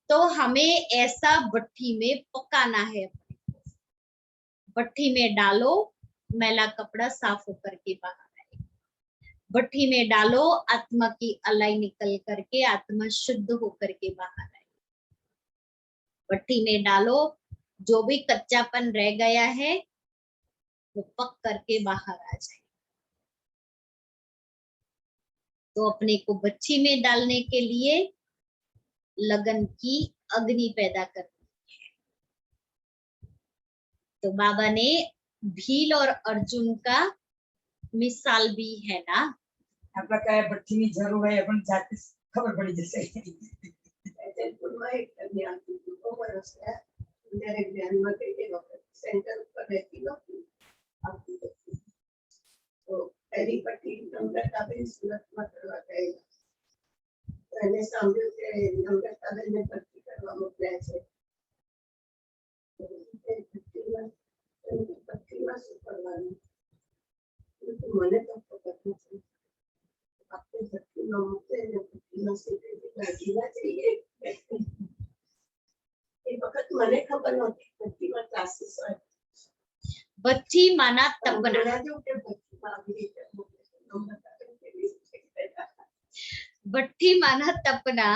S3: तो हमें ऐसा भट्ठी में पकाना है। भट्ठी में डालो, मैला कपड़ा साफ होकर के बाहर आए। भट्ठी में डालो, आत्मा की अलाई निकल करके आत्मा शुद्ध होकर के बाहर आए। भट्ठी में डालो, जो भी कच्चापन रह गया है वो पक करके बाहर आ जाए। तो अपने को भट्ठी में डालने के लिए लगन की अग्नि पैदा करनी है। तो बाबा ने भील और अर्जुन का मिसाल भी है ना।
S4: आपका क्या है, भट्टी ની જરૂર હોય પણ જાતે ખબર પડી જશે।
S5: જયપુરમાં એક કન્યા હતી, બહુ વર્ષ થયા, ત્યારે જ્ઞાનમાં કઈ કે વખત સેન્ટર ઉપર રહેતી નહોતી, આવતી હતી। તો પહેલી પટ્ટી નમ્રતાબેન સુરતમાં કરવા ગયેલા, તો એને સાંભળ્યું કે નમ્રતાબેનને ભરતી કરવા મોકલ્યા છે। તો એ ભરતીમાં શું કરવાનું? મને તો ખબર નથી। આપણે ભરતીમાં મોકલે ને ભરતીમાં સીધી ગાડીમાં જઈએ। એ વખત મને ખબર નહોતી ભરતીમાં ક્લાસીસ હોય।
S3: भट्ठी माना तपना।
S5: जो કે ભરતીમાં આવી રીતે મોકલે છે, નમ્રતાબેન કેવી રીતે કહેતા હતા,
S3: भट्ठी माना तपना,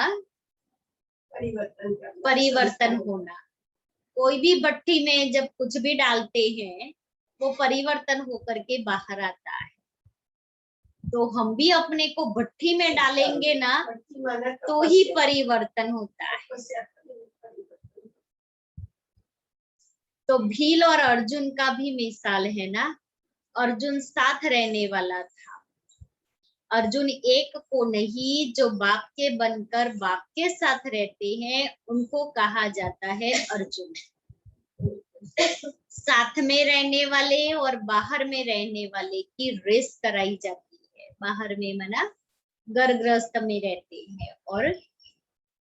S5: परिवर्तन करना,
S3: परिवर्तन होना। कोई भी भट्ठी में जब कुछ भी डालते हैं वो परिवर्तन होकर के बाहर आता है। तो हम भी अपने को भट्ठी में डालेंगे ना,
S5: भट्टी माना
S3: तो ही परिवर्तन होता है।
S5: तपस्या करनी, परिवर्तन।
S3: तो भील और अर्जुन का भी मिसाल है ना। अर्जुन साथ रहने वाला था। अर्जुन एक को नहीं, जो बाप के बनकर बाप के साथ रहते हैं उनको कहा जाता है अर्जुन। साथ में रहने वाले और बाहर में रहने वाले की रेस कराई जाती है। बाहर में मना घर गृहस्थ में रहते हैं, और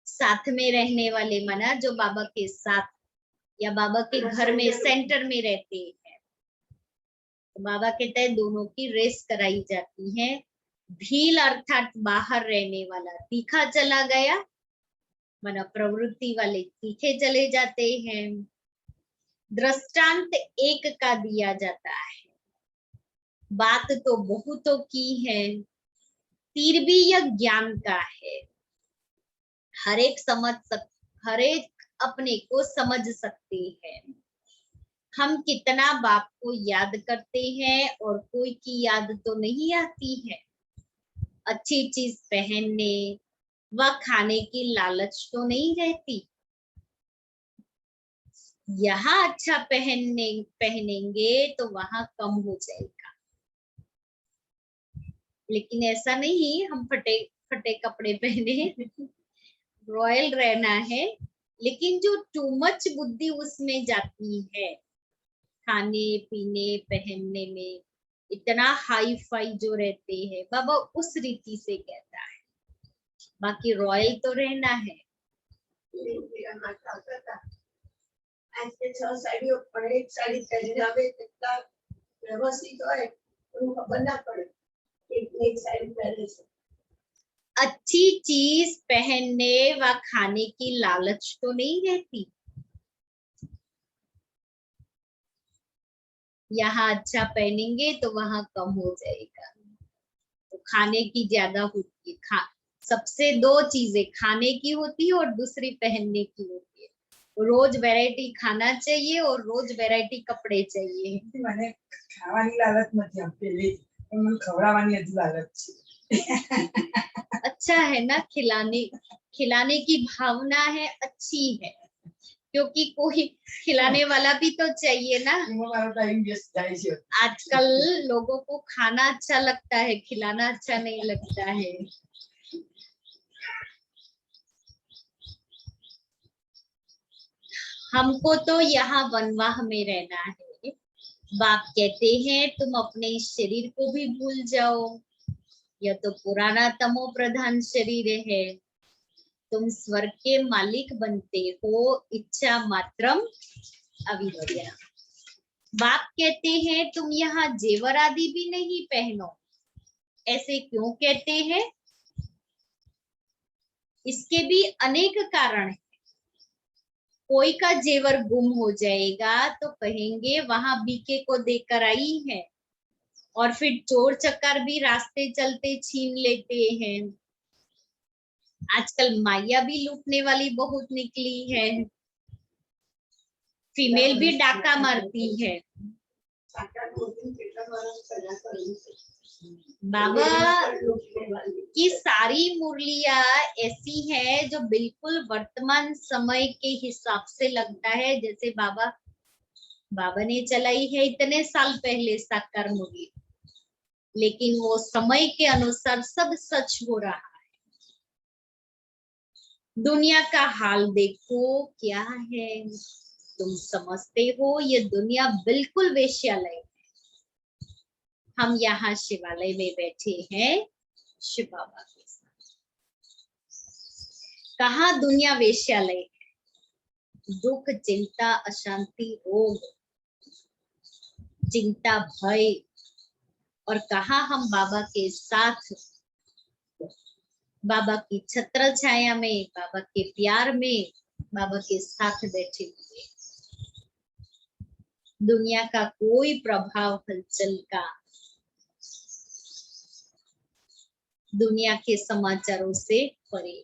S3: साथ में रहने वाले मना जो बाबा के साथ या बाबा के घर में सेंटर में रहते हैं। तो बाबा कहते हैं दोनों की रेस कराई जाती है। भील अर्थात बाहर रहने वाला तीखा चला गया, मना प्रवृत्ति वाले तीखे चले जाते हैं। दृष्टांत एक का दिया जाता है, बात तो बहुतों की है, तीर भी यह ज्ञान का है। हर एक अपने को समझ सकते हैं। हम कितना बाप को याद करते हैं और कोई की याद तो नहीं आती है। अच्छी चीज पहनने व खाने की लालच तो नहीं रहती। यहाँ अच्छा पहनेंगे तो वहां कम हो जाएगा, लेकिन ऐसा नहीं हम फटे फटे कपड़े पहने। रॉयल रहना है, लेकिन जो टू मच बुद्धि उसमें जाती है खाने पीने पहनने में, इतना हाई फाई जो रहते हैं, बाबा उस रीति से कहता है। बाकी रॉयल तो रहना है।
S5: मेरा माता था ऐसे 6 साड़ियों पर एक साड़ी पहने आवे कितना व्यवस्थित હોય उनको खबर ना पड़े एक साड़ी पहने से।
S3: अच्छी चीज पहनने व खाने की लालच तो नहीं रहती। यहाँ अच्छा पहनेंगे तो वहां कम हो जाएगा, तो खाने की ज्यादा होती है। सबसे दो चीजें खाने की होती है और दूसरी पहनने की होती है। रोज वैरायटी खाना चाहिए और रोज वैरायटी कपड़े चाहिए।
S4: મને ખાવાની લાલચ નથી આમ પહેલેથી, પણ મને ખવડાવવાની હજુ લાલચ છે।
S3: अच्छा है ना, खिलाने की भावना है, अच्छी है, क्योंकि कोई खिलाने वाला भी तो चाहिए ना।
S4: એમાં મારો ટાઈમ વેસ્ટ થાય છે।
S3: आजकल लोगों को खाना अच्छा लगता है, खिलाना अच्छा नहीं लगता है। हमको तो यहाँ वनवाह में रहना है। बाप कहते हैं तुम अपने इस शरीर को भी भूल जाओ, यह तो पुराना तमो प्रधान शरीर है। तुम स्वर्ग के मालिक बनते हो, इच्छा मात्रम अविद्या। बाप कहते हैं तुम यहाँ जेवर आदि भी नहीं पहनो। ऐसे क्यों कहते हैं? इसके भी अनेक कारण हैं। कोई का जेवर गुम हो जाएगा तो कहेंगे वहां बीके को देकर आई है, और फिर चोर चक्कर भी रास्ते चलते छीन लेते हैं। आजकल माया भी लूटने वाली बहुत निकली है, फीमेल भी डाका मारती है।
S5: साकार मोदी કેટલા વર્ષ પહેલા કર્યું છે।
S3: बाबा की सारी मुरलियां ऐसी है जो बिल्कुल वर्तमान समय के हिसाब से लगता है जैसे बाबा ने चलाई है इतने साल पहले साकार मुरली, लेकिन वो समय के अनुसार सब सच हो रहा है। दुनिया का हाल देखो क्या है, तुम समझते हो ये दुनिया बिल्कुल वेश्यालय है। हम यहाँ शिवालय में बैठे हैं शिव बाबा के साथ। कहाँ दुनिया वेश्यालय है? दुख चिंता अशांति रोग चिंता भय, और कहाँ हम बाबा के साथ, बाबा की छत्र छाया में, बाबा के प्यार में, बाबा के साथ बैठे हुए। दुनिया का कोई प्रभाव हलचल का, दुनिया के समाचारों से परे।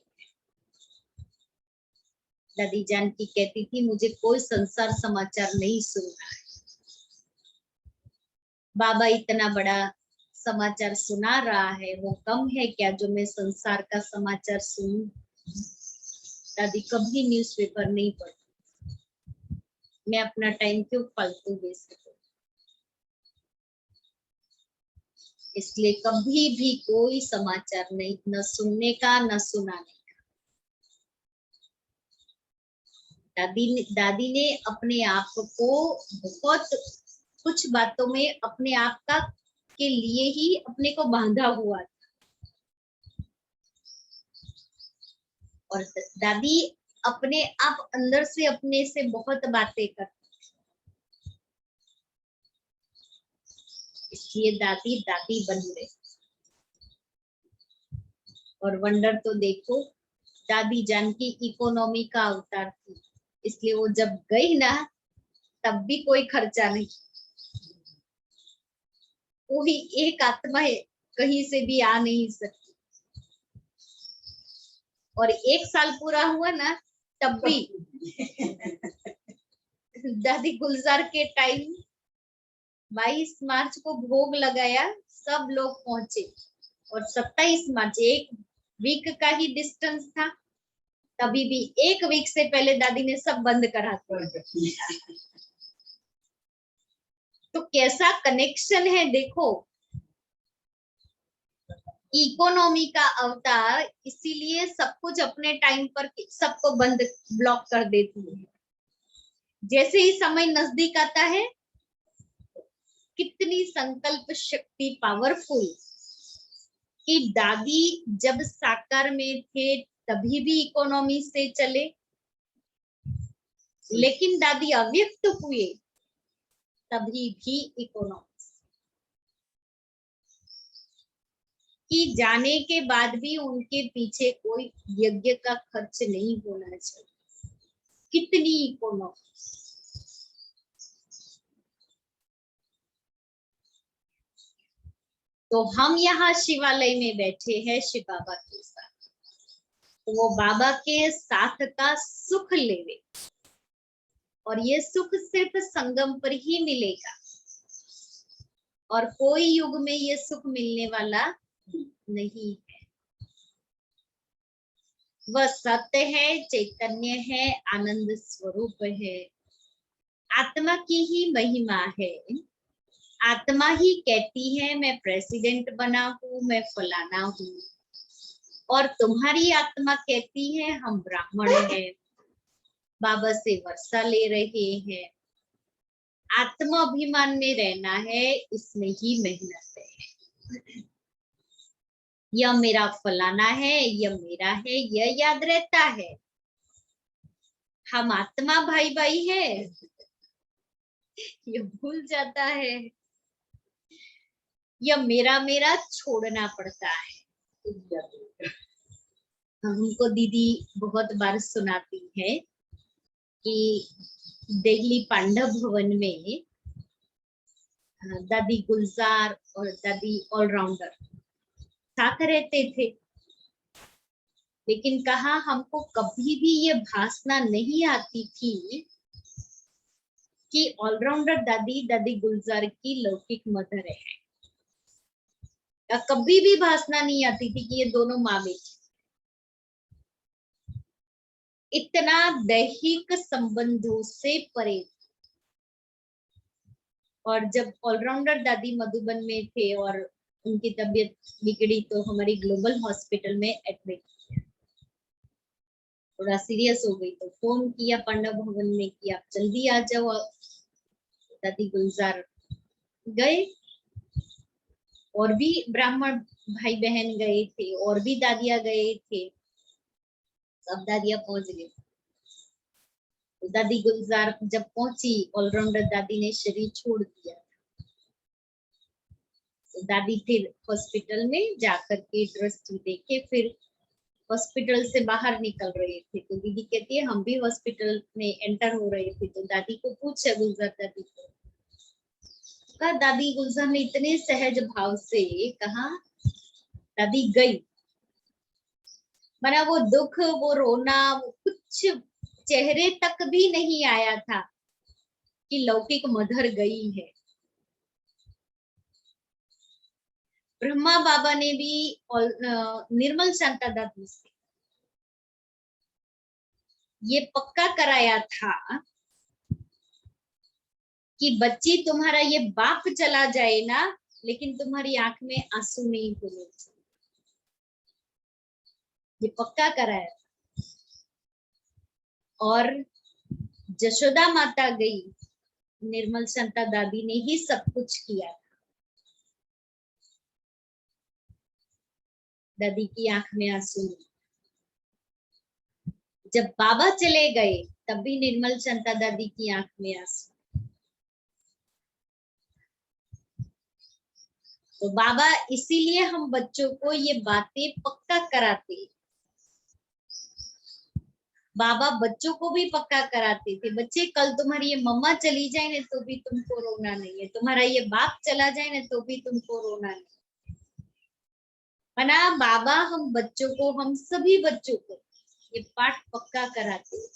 S3: दादी जानकी कहती थी मुझे कोई संसार समाचार नहीं सुनना है। बाबा इतना बड़ा समाचार सुना रहा है, वो कम है क्या जो मैं संसार का समाचार सुनूं? दादी कभी न्यूज़पेपर नहीं पढ़ती, मैं अपना टाइम क्यों फालतू वेस्ट करूं? इसलिए कभी भी कोई समाचार नहीं, न सुनने का न सुनाने का। दादी ने अपने आप को बहुत कुछ बातों में अपने आप का के लिए ही अपने को बांधा हुआ था, और दादी अपने आप अंदर से अपने से बहुत बातें करती, इसलिए दादी दादी बन गई। और वंडर तो देखो, दादी जानकी इकोनॉमी का अवतार थी, इसलिए वो जब गई ना तब भी कोई खर्चा नहीं, कोई एक आत्मा कहीं से भी आ नहीं सकती। और 1 साल पूरा हुआ ना तब भी दादी गुलजार के टाइम 22 मार्च को भोग लगाया, सब लोग पहुंचे, और 27 मार्च 1 वीक का ही डिस्टेंस था, तभी भी 1 वीक से पहले दादी ने सब बंद करा दिया। तो कैसा कनेक्शन है देखो, इकोनॉमी का अवतार, इसीलिए सब कुछ अपने टाइम पर सबको बंद ब्लॉक कर देती है। जैसे ही समय नजदीक आता है, कितनी संकल्प शक्ति पावरफुल, कि दादी जब साकार में थे तभी भी इकोनॉमी से चले, लेकिन दादी अव्यक्त हुए तभी भी इकोनॉमी, कि जाने के बाद भी उनके पीछे कोई यज्ञ का खर्च नहीं होना चाहिए। कितनी इकोनॉमी। तो हम यहाँ शिवालय में बैठे हैं शिव बाबा के साथ, तो वो बाबा के साथ का सुख लेवे, और ये सुख सिर्फ संगम पर ही मिलेगा, और कोई युग में ये सुख मिलने वाला नहीं है। वह सत्य है, चैतन्य है, आनंद स्वरूप है, आत्मा की ही महिमा है। आत्मा ही कहती है मैं प्रेसिडेंट बना हूं, मैं फलाना हूं, और तुम्हारी आत्मा कहती है हम ब्राह्मण हैं, बाबा से वर्षा ले रहे हैं। आत्मा अभिमान में रहना है, इसमें ही मेहनत है। यह मेरा फलाना है, यह मेरा है, यह याद रहता है। हम आत्मा भाई भाई है, ये भूल जाता है। यह मेरा मेरा छोड़ना पड़ता है। हमको दीदी बहुत बार सुनाती है कि दिल्ली पांडव भवन में दादी गुलजार और दादी ऑलराउंडर साथ रहते थे, लेकिन कहा हमको कभी भी ये भासना नहीं आती थी कि ऑलराउंडर दादी दादी गुलजार की लौकिक मदर है, या कभी भी भासना नहीं आती थी कि ये दोनों माँ बेटी। इतना दैहिक संबंधों से परे। और जब ऑलराउंडर दादी मधुबन में थे और उनकी तबीयत बिगड़ी, तो हमारी ग्लोबल हॉस्पिटल में एडमिट किया, थोड़ा सीरियस हो गई, तो फोन किया पांडव भवन में कि आप जल्दी आ जाओ। दादी गुलजार गए, और भी ब्राह्मण भाई बहन गए थे, और भी दादियां गए थे, सब दादियां पहुंच गई। तो दादी गुलजार जब पहुंची, ऑलराउंडर दादी ने शरीर छोड़ दिया। तो दादी फिर हॉस्पिटल में जाकर के दृष्टि देखे, फिर हॉस्पिटल से बाहर निकल रहे थे। तो दीदी कहती है हम भी हॉस्पिटल में एंटर हो रहे थे, तो दादी को पूछा, गुलजार दादी को कहा, दादी गुलजार ने इतने सहज भाव से कहा, दादी गई, मना वो दुख, वो रोना, वो कुछ चेहरे तक भी नहीं आया था कि लौकिक मदर गई है। ब्रह्मा बाबा ने भी निर्मल शांता दादी से ये पक्का कराया था कि बच्ची तुम्हारा ये बाप चला जाए ना, लेकिन तुम्हारी आंख में आंसू नहीं होने चाहिए। ये पक्का कराया था। और जशोदा माता गई, निर्मल शांता दादी ने ही सब कुछ किया था। दादी की आंख में आंसू नहीं। जब बाबा चले गए तब भी निर्मल शांता दादी की आंख में आंसू। तो बाबा इसीलिए हम बच्चों को ये बातें पक्का कराते, बाबा बच्चों को भी पक्का कराते थे, बच्चे कल तुम्हारी ये मम्मा चली जाए ना तो भी तुमको रोना नहीं है, तुम्हारा ये बाप चला जाए ना तो भी तुमको रोना नहीं है ना। बाबा हम बच्चों को, हम सभी बच्चों को ये पाठ पक्का कराते हैं।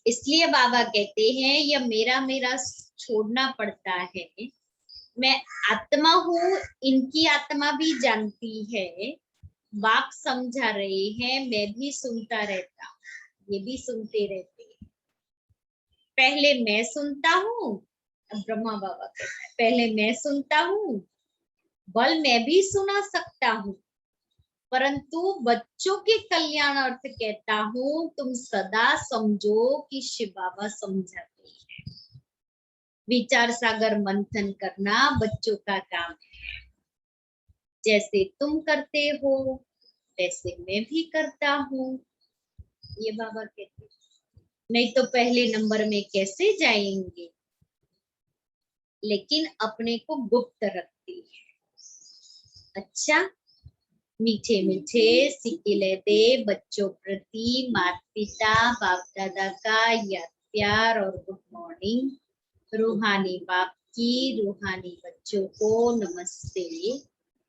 S3: इसलिए बाबा कहते हैं यह मेरा मेरा छोड़ना पड़ता है। मैं आत्मा हूँ, इनकी आत्मा भी जानती है, बाप समझा रहे हैं, मैं भी सुनता रहता हूँ, ये भी सुनते रहते हैं। पहले मैं सुनता हूँ, अब ब्रह्मा बाबा कहता है पहले मैं सुनता हूँ, बल मैं भी सुना सकता हूँ, परंतु बच्चों के कल्याण अर्थ कहता हूँ तुम सदा समझो कि शिव बाबा समझाते हैं। विचार सागर मंथन करना बच्चों का काम है। जैसे तुम करते हो वैसे मैं भी करता हूँ, ये बाबा कहते हैं। नहीं तो पहले नंबर में कैसे जाएंगे, लेकिन अपने को गुप्त रखती है। अच्छा, मीठे मीठे सिक्के लेते बच्चों प्रति माता पिता बाप दादा का याद प्यार और गुड मॉर्निंग। रूहानी बाप की रूहानी बच्चों को नमस्ते।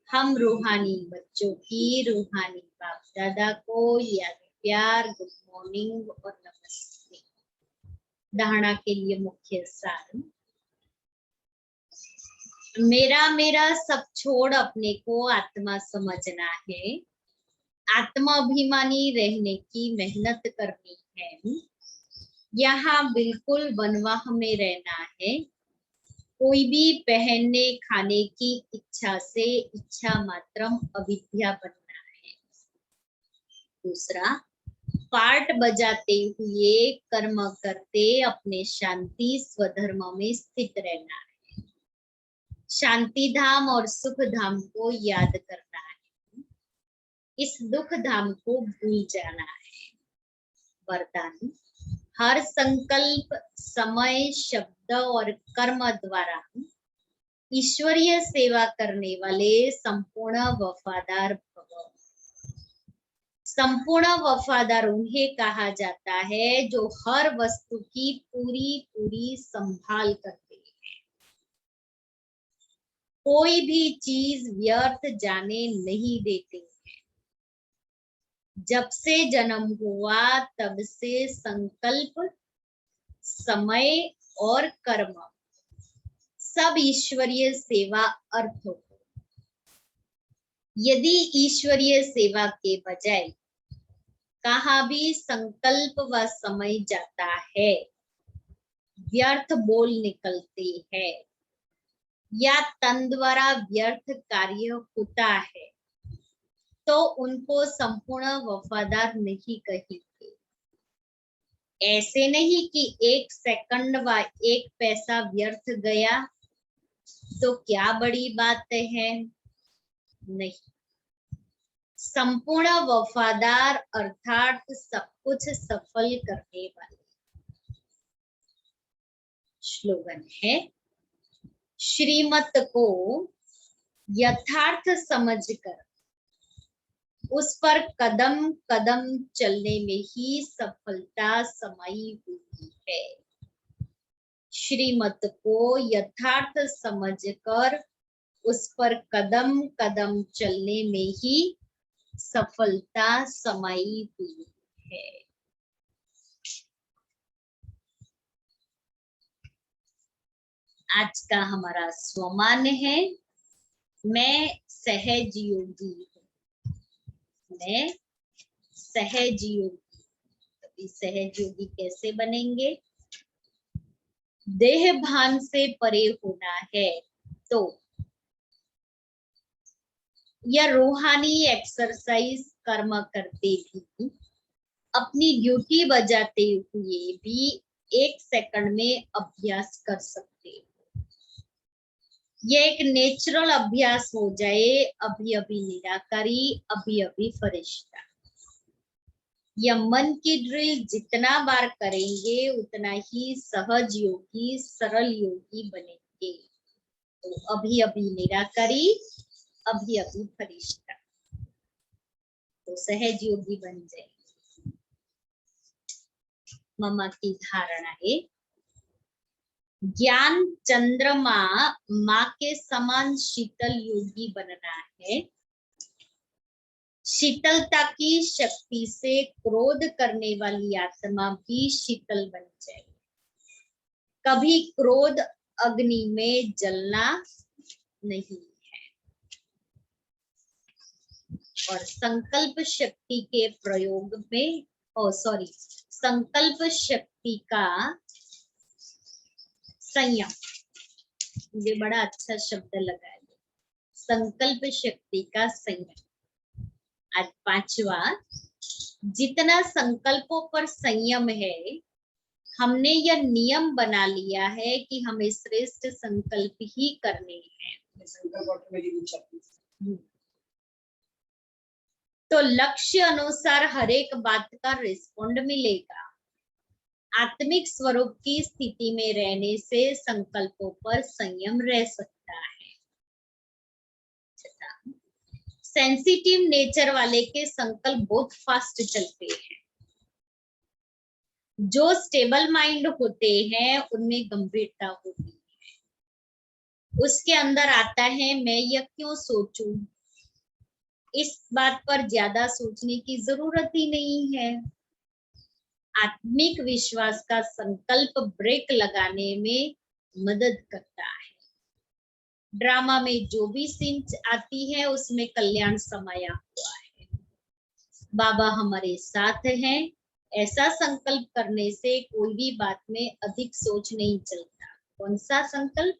S3: हम रूहानी बच्चों की रूहानी बाप दादा को याद प्यार गुड मॉर्निंग और नमस्ते। धारणा के लिए मुख्य सार, मेरा मेरा सब छोड़ अपने को आत्मा समझना है। आत्मा अभिमानी रहने की मेहनत करनी है। यहाँ बिल्कुल वनवाह में रहना है। कोई भी पहनने खाने की इच्छा से इच्छा मात्रम अविद्या बनना है। दूसरा, पार्ट बजाते हुए कर्म करते अपने शांति स्वधर्म में स्थित रहना है। शांति धाम और सुख धाम को याद करना है। इस दुख धाम को भूल जाना है। वरदान, हर संकल्प समय शब्द और कर्म द्वारा ईश्वरीय सेवा करने वाले संपूर्ण वफादार भव। संपूर्ण वफादार उन्हें कहा जाता है जो हर वस्तु की पूरी पूरी संभाल करते हैं। कोई भी चीज व्यर्थ जाने नहीं देते हैं। जब से जन्म हुआ तब से संकल्प समय और कर्म सब ईश्वरीय सेवा अर्थ हो। यदि ईश्वरीय सेवा के बजाय कहाँ भी संकल्प व समय जाता है, व्यर्थ बोल निकलते हैं या तन द्वारा व्यर्थ कार्य होता है, तो उनको संपूर्ण वफादार नहीं कहेंगे। ऐसे नहीं कि 1 सेकंड व 1 पैसा व्यर्थ गया तो क्या बड़ी बात है, नहीं। संपूर्ण वफादार अर्थात सब कुछ सफल करने वाले। स्लोगन है, श्रीमत को यथार्थ समझकर उस पर कदम कदम चलने में ही सफलता समाई हुई है। श्रीमत को यथार्थ समझकर उस पर कदम कदम चलने में ही सफलता समाई हुई है। आज का हमारा स्वमान है, मैं सहज योगी हूँ। मैं सहज योगी। अभी सहज योगी कैसे बनेंगे? देह भान से परे होना है तो या रूहानी एक्सरसाइज कर्म करते भी अपनी ड्यूटी बजाते हुए भी 1 सेकंड में अभ्यास कर सकते हो। यह एक नेचुरल अभ्यास हो जाए, अभी अभी निराकारी, अभी अभी फरिश्ता। यह मन की ड्रिल जितना बार करेंगे उतना ही सहज योगी सरल योगी बनेंगे। तो अभी अभी निराकारी, अभी अभी फरिश्ता, तो सहज योगी बन जाएंगे। ममा की धारणा है, ज्ञान चंद्रमा माँ के समान शीतल योगी बनना है। शीतलता की शक्ति से क्रोध करने वाली आत्मा भी शीतल बन जाए। कभी क्रोध अग्नि में जलना नहीं है। और संकल्प शक्ति के प्रयोग में संकल्प शक्ति का संयम, मुझे बड़ा अच्छा शब्द लगा है। संकल्प शक्ति का संयम। आज पांचवा, जितना संकल्पों पर संयम है, हमने यह नियम बना लिया है कि हमें श्रेष्ठ संकल्प ही करने हैं।
S4: संकल्प ऑटोमेटिक शक्ति।
S3: तो लक्ष्य अनुसार हर एक बात का रिस्पॉन्ड मिलेगा। आत्मिक स्वरूप की स्थिति में रहने से संकल्पों पर संयम रह सकता है। सेंसिटिव नेचर वाले के संकल्प बहुत फास्ट चलते हैं। जो स्टेबल माइंड होते हैं उनमें गंभीरता होती है। उसके अंदर आता है मैं यह क्यों सोचूं, इस बात पर ज्यादा सोचने की जरूरत ही नहीं है। आत्मिक विश्वास का संकल्प ब्रेक लगाने में मदद करता है। ड्रामा में जो भी सीन आती है उसमें कल्याण समाया हुआ है। बाबा हमारे साथ हैं, ऐसा संकल्प करने से कोई भी बात में अधिक सोच नहीं चलता। कौन सा संकल्प?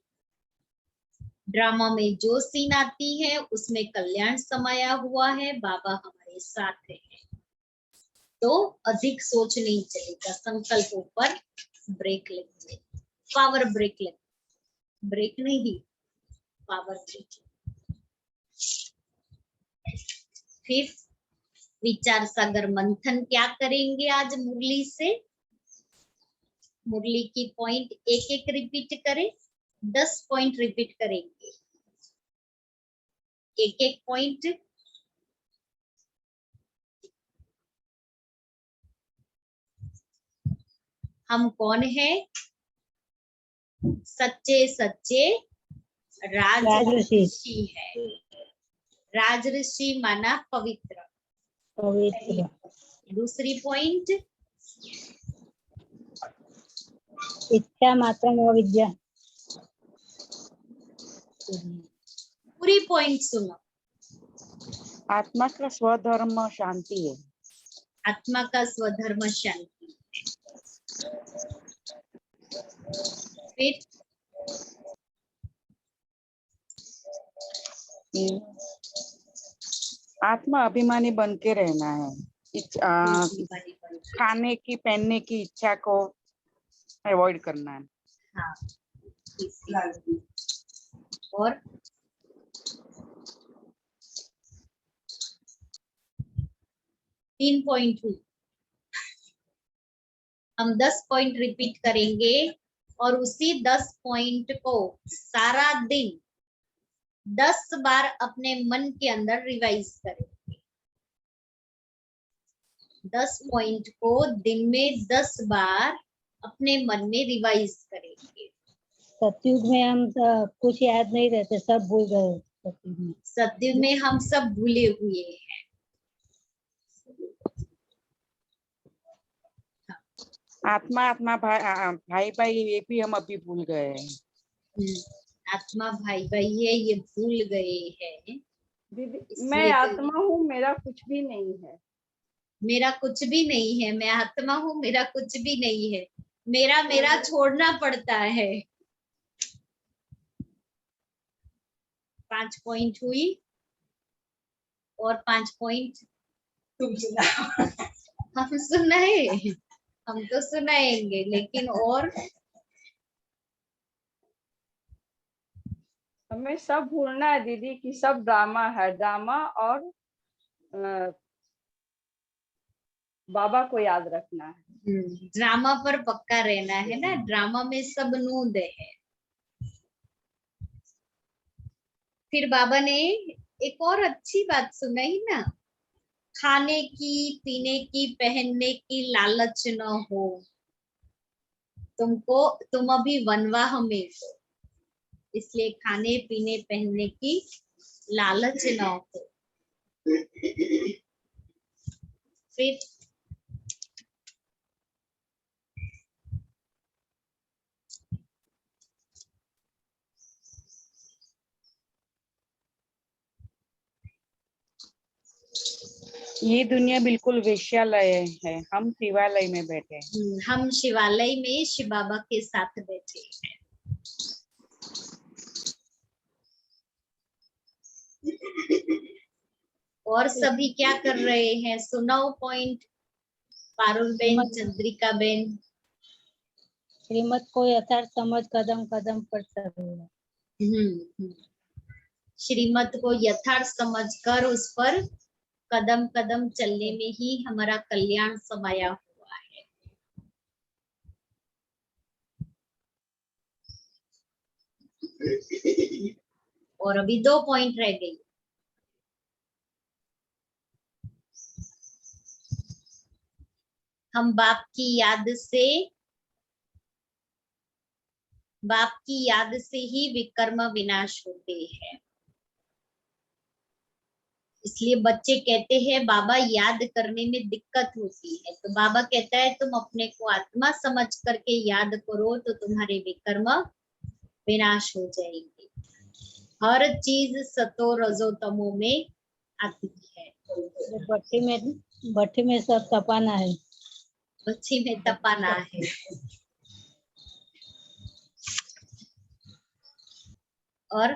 S3: ड्रामा में जो सीन आती है उसमें कल्याण समाया हुआ है, बाबा हमारे साथ हैं, तो अधिक सोच नहीं चलेगा। संकल्पों पर ब्रेक लगेगी, पावर ब्रेक लगे, ब्रेक नहीं, पावर ब्रेक। फिर विचार सागर मंथन क्या करेंगे आज मुरली से? मुरली की पॉइंट एक एक रिपीट करें, 10 पॉइंट रिपीट करेंगे, एक एक पॉइंट। हम कौन है? सच्चे सच्चे राजऋषि है। राजऋषि माना पवित्र। दूसरी पॉइंट,
S6: इच्छा मात्र विद्या।
S3: पूरी पॉइंट सुनो।
S7: आत्मा का स्वधर्म शांति है।
S3: आत्मा का स्वधर्म शांति है। फिर
S7: आत्मा अभिमानी बन के रहना है। खाने की पहनने की इच्छा को अवॉइड करना है।
S3: हाँ, और 3 पॉइंट हुई। हम 10 पॉइंट रिपीट करेंगे और उसी 10 पॉइंट को सारा दिन 10 बार अपने मन के अंदर रिवाइज करेंगे। 10 पॉइंट को दिन में 10 बार अपने मन में रिवाइज करेंगे।
S6: सतयुग में हम कुछ याद नहीं रहते, सब भूल गए।
S3: सतयुग में हम सब भूले हुए हैं।
S7: आत्मा आत्मा भाई भाई ये भी हम अभी भूल गए हैं।
S3: आत्मा भाई भाई है ये भूल गए हैं।
S5: दीदी मैं आत्मा हूँ, मेरा कुछ भी नहीं है।
S3: मेरा कुछ भी नहीं है, मैं आत्मा हूँ, मेरा कुछ भी नहीं है, मेरा मेरा छोड़ना पड़ता है। 5 पॉइंट हुई और 5 पॉइंट
S4: तुम सुनाओ।
S3: हम सुनाए, हम तो सुनाएंगे, लेकिन और
S5: हमें सब भूलना है दीदी कि सब ड्रामा है। ड्रामा और बाबा को याद रखना है।
S3: ड्रामा पर पक्का रहना है ना। ड्रामा में सब नूंद है। फिर बाबा ने एक और अच्छी बात सुनाई ना, खाने की, पीने की, पहनने की लालच न हो तुमको। तुम अभी वनवाह में हो, इसलिए खाने पीने पहनने की लालच न हो। फिर
S7: ये दुनिया बिल्कुल वेश्यालय है, हम शिवालय में बैठे हैं।
S3: हम शिवालय में शिव बाबा के साथ बैठे हैं। और सभी क्या कर रहे हैं, सुनाओ पॉइंट। पारुल बेन, चंद्रिका बेन।
S6: श्रीमत को यथार्थ समझ कदम कदम पर चलना।
S3: हम्म। श्रीमत को यथार्थ समझकर उस पर कदम कदम चलने में ही हमारा कल्याण समाया हुआ है। और अभी 2 पॉइंट रह गई। हम बाप की याद से ही विकर्म विनाश होते हैं। इसलिए बच्चे कहते हैं बाबा याद करने में दिक्कत होती है, तो बाबा कहता है तुम अपने को आत्मा समझ करके याद करो तो तुम्हारे विकर्म विनाश हो जाएंगे। हर चीज सतो रजो तमो में आती है।
S6: भट्टी में सब तपाना है।
S3: बच्ची में तपाना है। और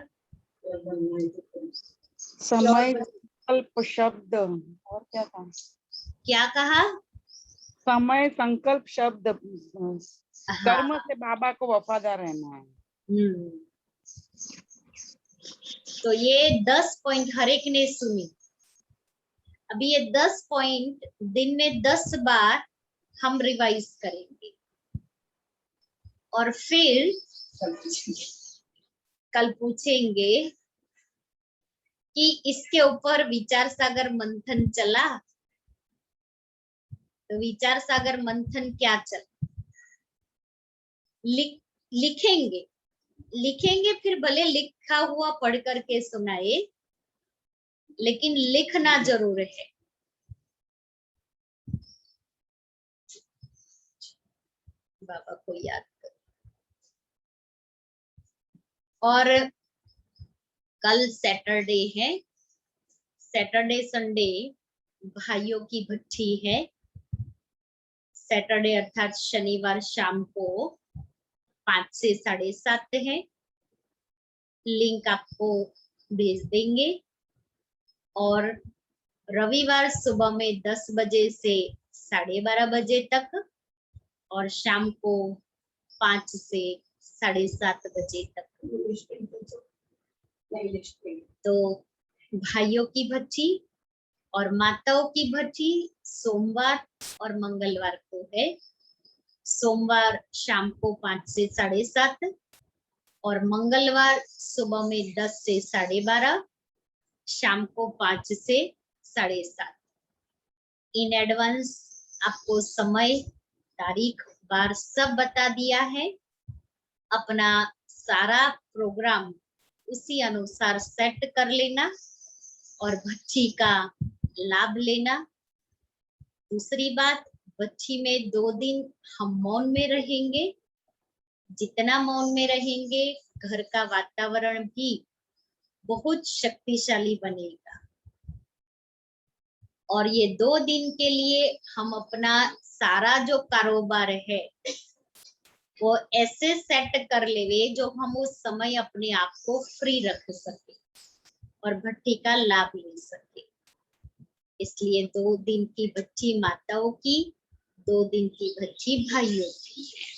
S7: समय संकल्प शब्द, और क्या था?
S3: क्या कहा?
S7: समय संकल्प शब्द,
S3: हाँ।
S7: कर्म से बाबा को वफादार रहना है।
S3: तो ये 10 पॉइंट हर एक ने सुनी। अभी ये 10 पॉइंट दिन में 10 बार हम रिवाइज करेंगे और फिर कल पूछेंगे कि इसके ऊपर विचार सागर मंथन चला, तो विचार सागर मंथन क्या चला लिखेंगे फिर भले लिखा हुआ पढ़ करके सुनाए, लेकिन लिखना जरूर है। बाबा को याद करो। और कल सैटरडे है, सैटरडे संडे भाइयों की भट्ठी है। सैटरडे अर्थात शनिवार शाम को 5 से 7:30 है। लिंक आपको भेज देंगे। और रविवार सुबह में 10 बजे से 12:30 बजे तक और शाम को 5 से 7:30 बजे तक। तो भाइयों की भट्ठी और माताओं की भट्ठी सोमवार और मंगलवार को है। सोमवार शाम को 5 से 7:30 और मंगलवार सुबह में 10 से 12:30, शाम को 5 से 7:30। इन एडवांस आपको समय, तारीख, बार सब बता दिया है। अपना सारा प्रोग्राम उसी अनुसार सेट कर लेना और भट्ठी का लाभ लेना। दूसरी बात, भट्ठी में 2 दिन हम मौन में रहेंगे। जितना मौन में रहेंगे घर का वातावरण भी बहुत शक्तिशाली बनेगा। और ये 2 दिन के लिए हम अपना सारा जो कारोबार है वो ऐसे सेट कर लेवे जो हम उस समय अपने आप को फ्री रख सके और भट्ठी का लाभ ले सके। इसलिए 2 दिन की भट्ठी माताओं की, 2 दिन की भट्ठी भाइयों की है।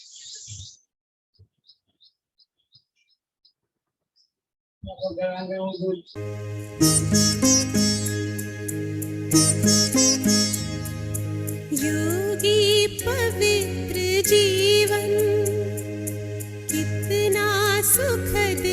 S1: योगी पवित्र जीवन कितना सुखद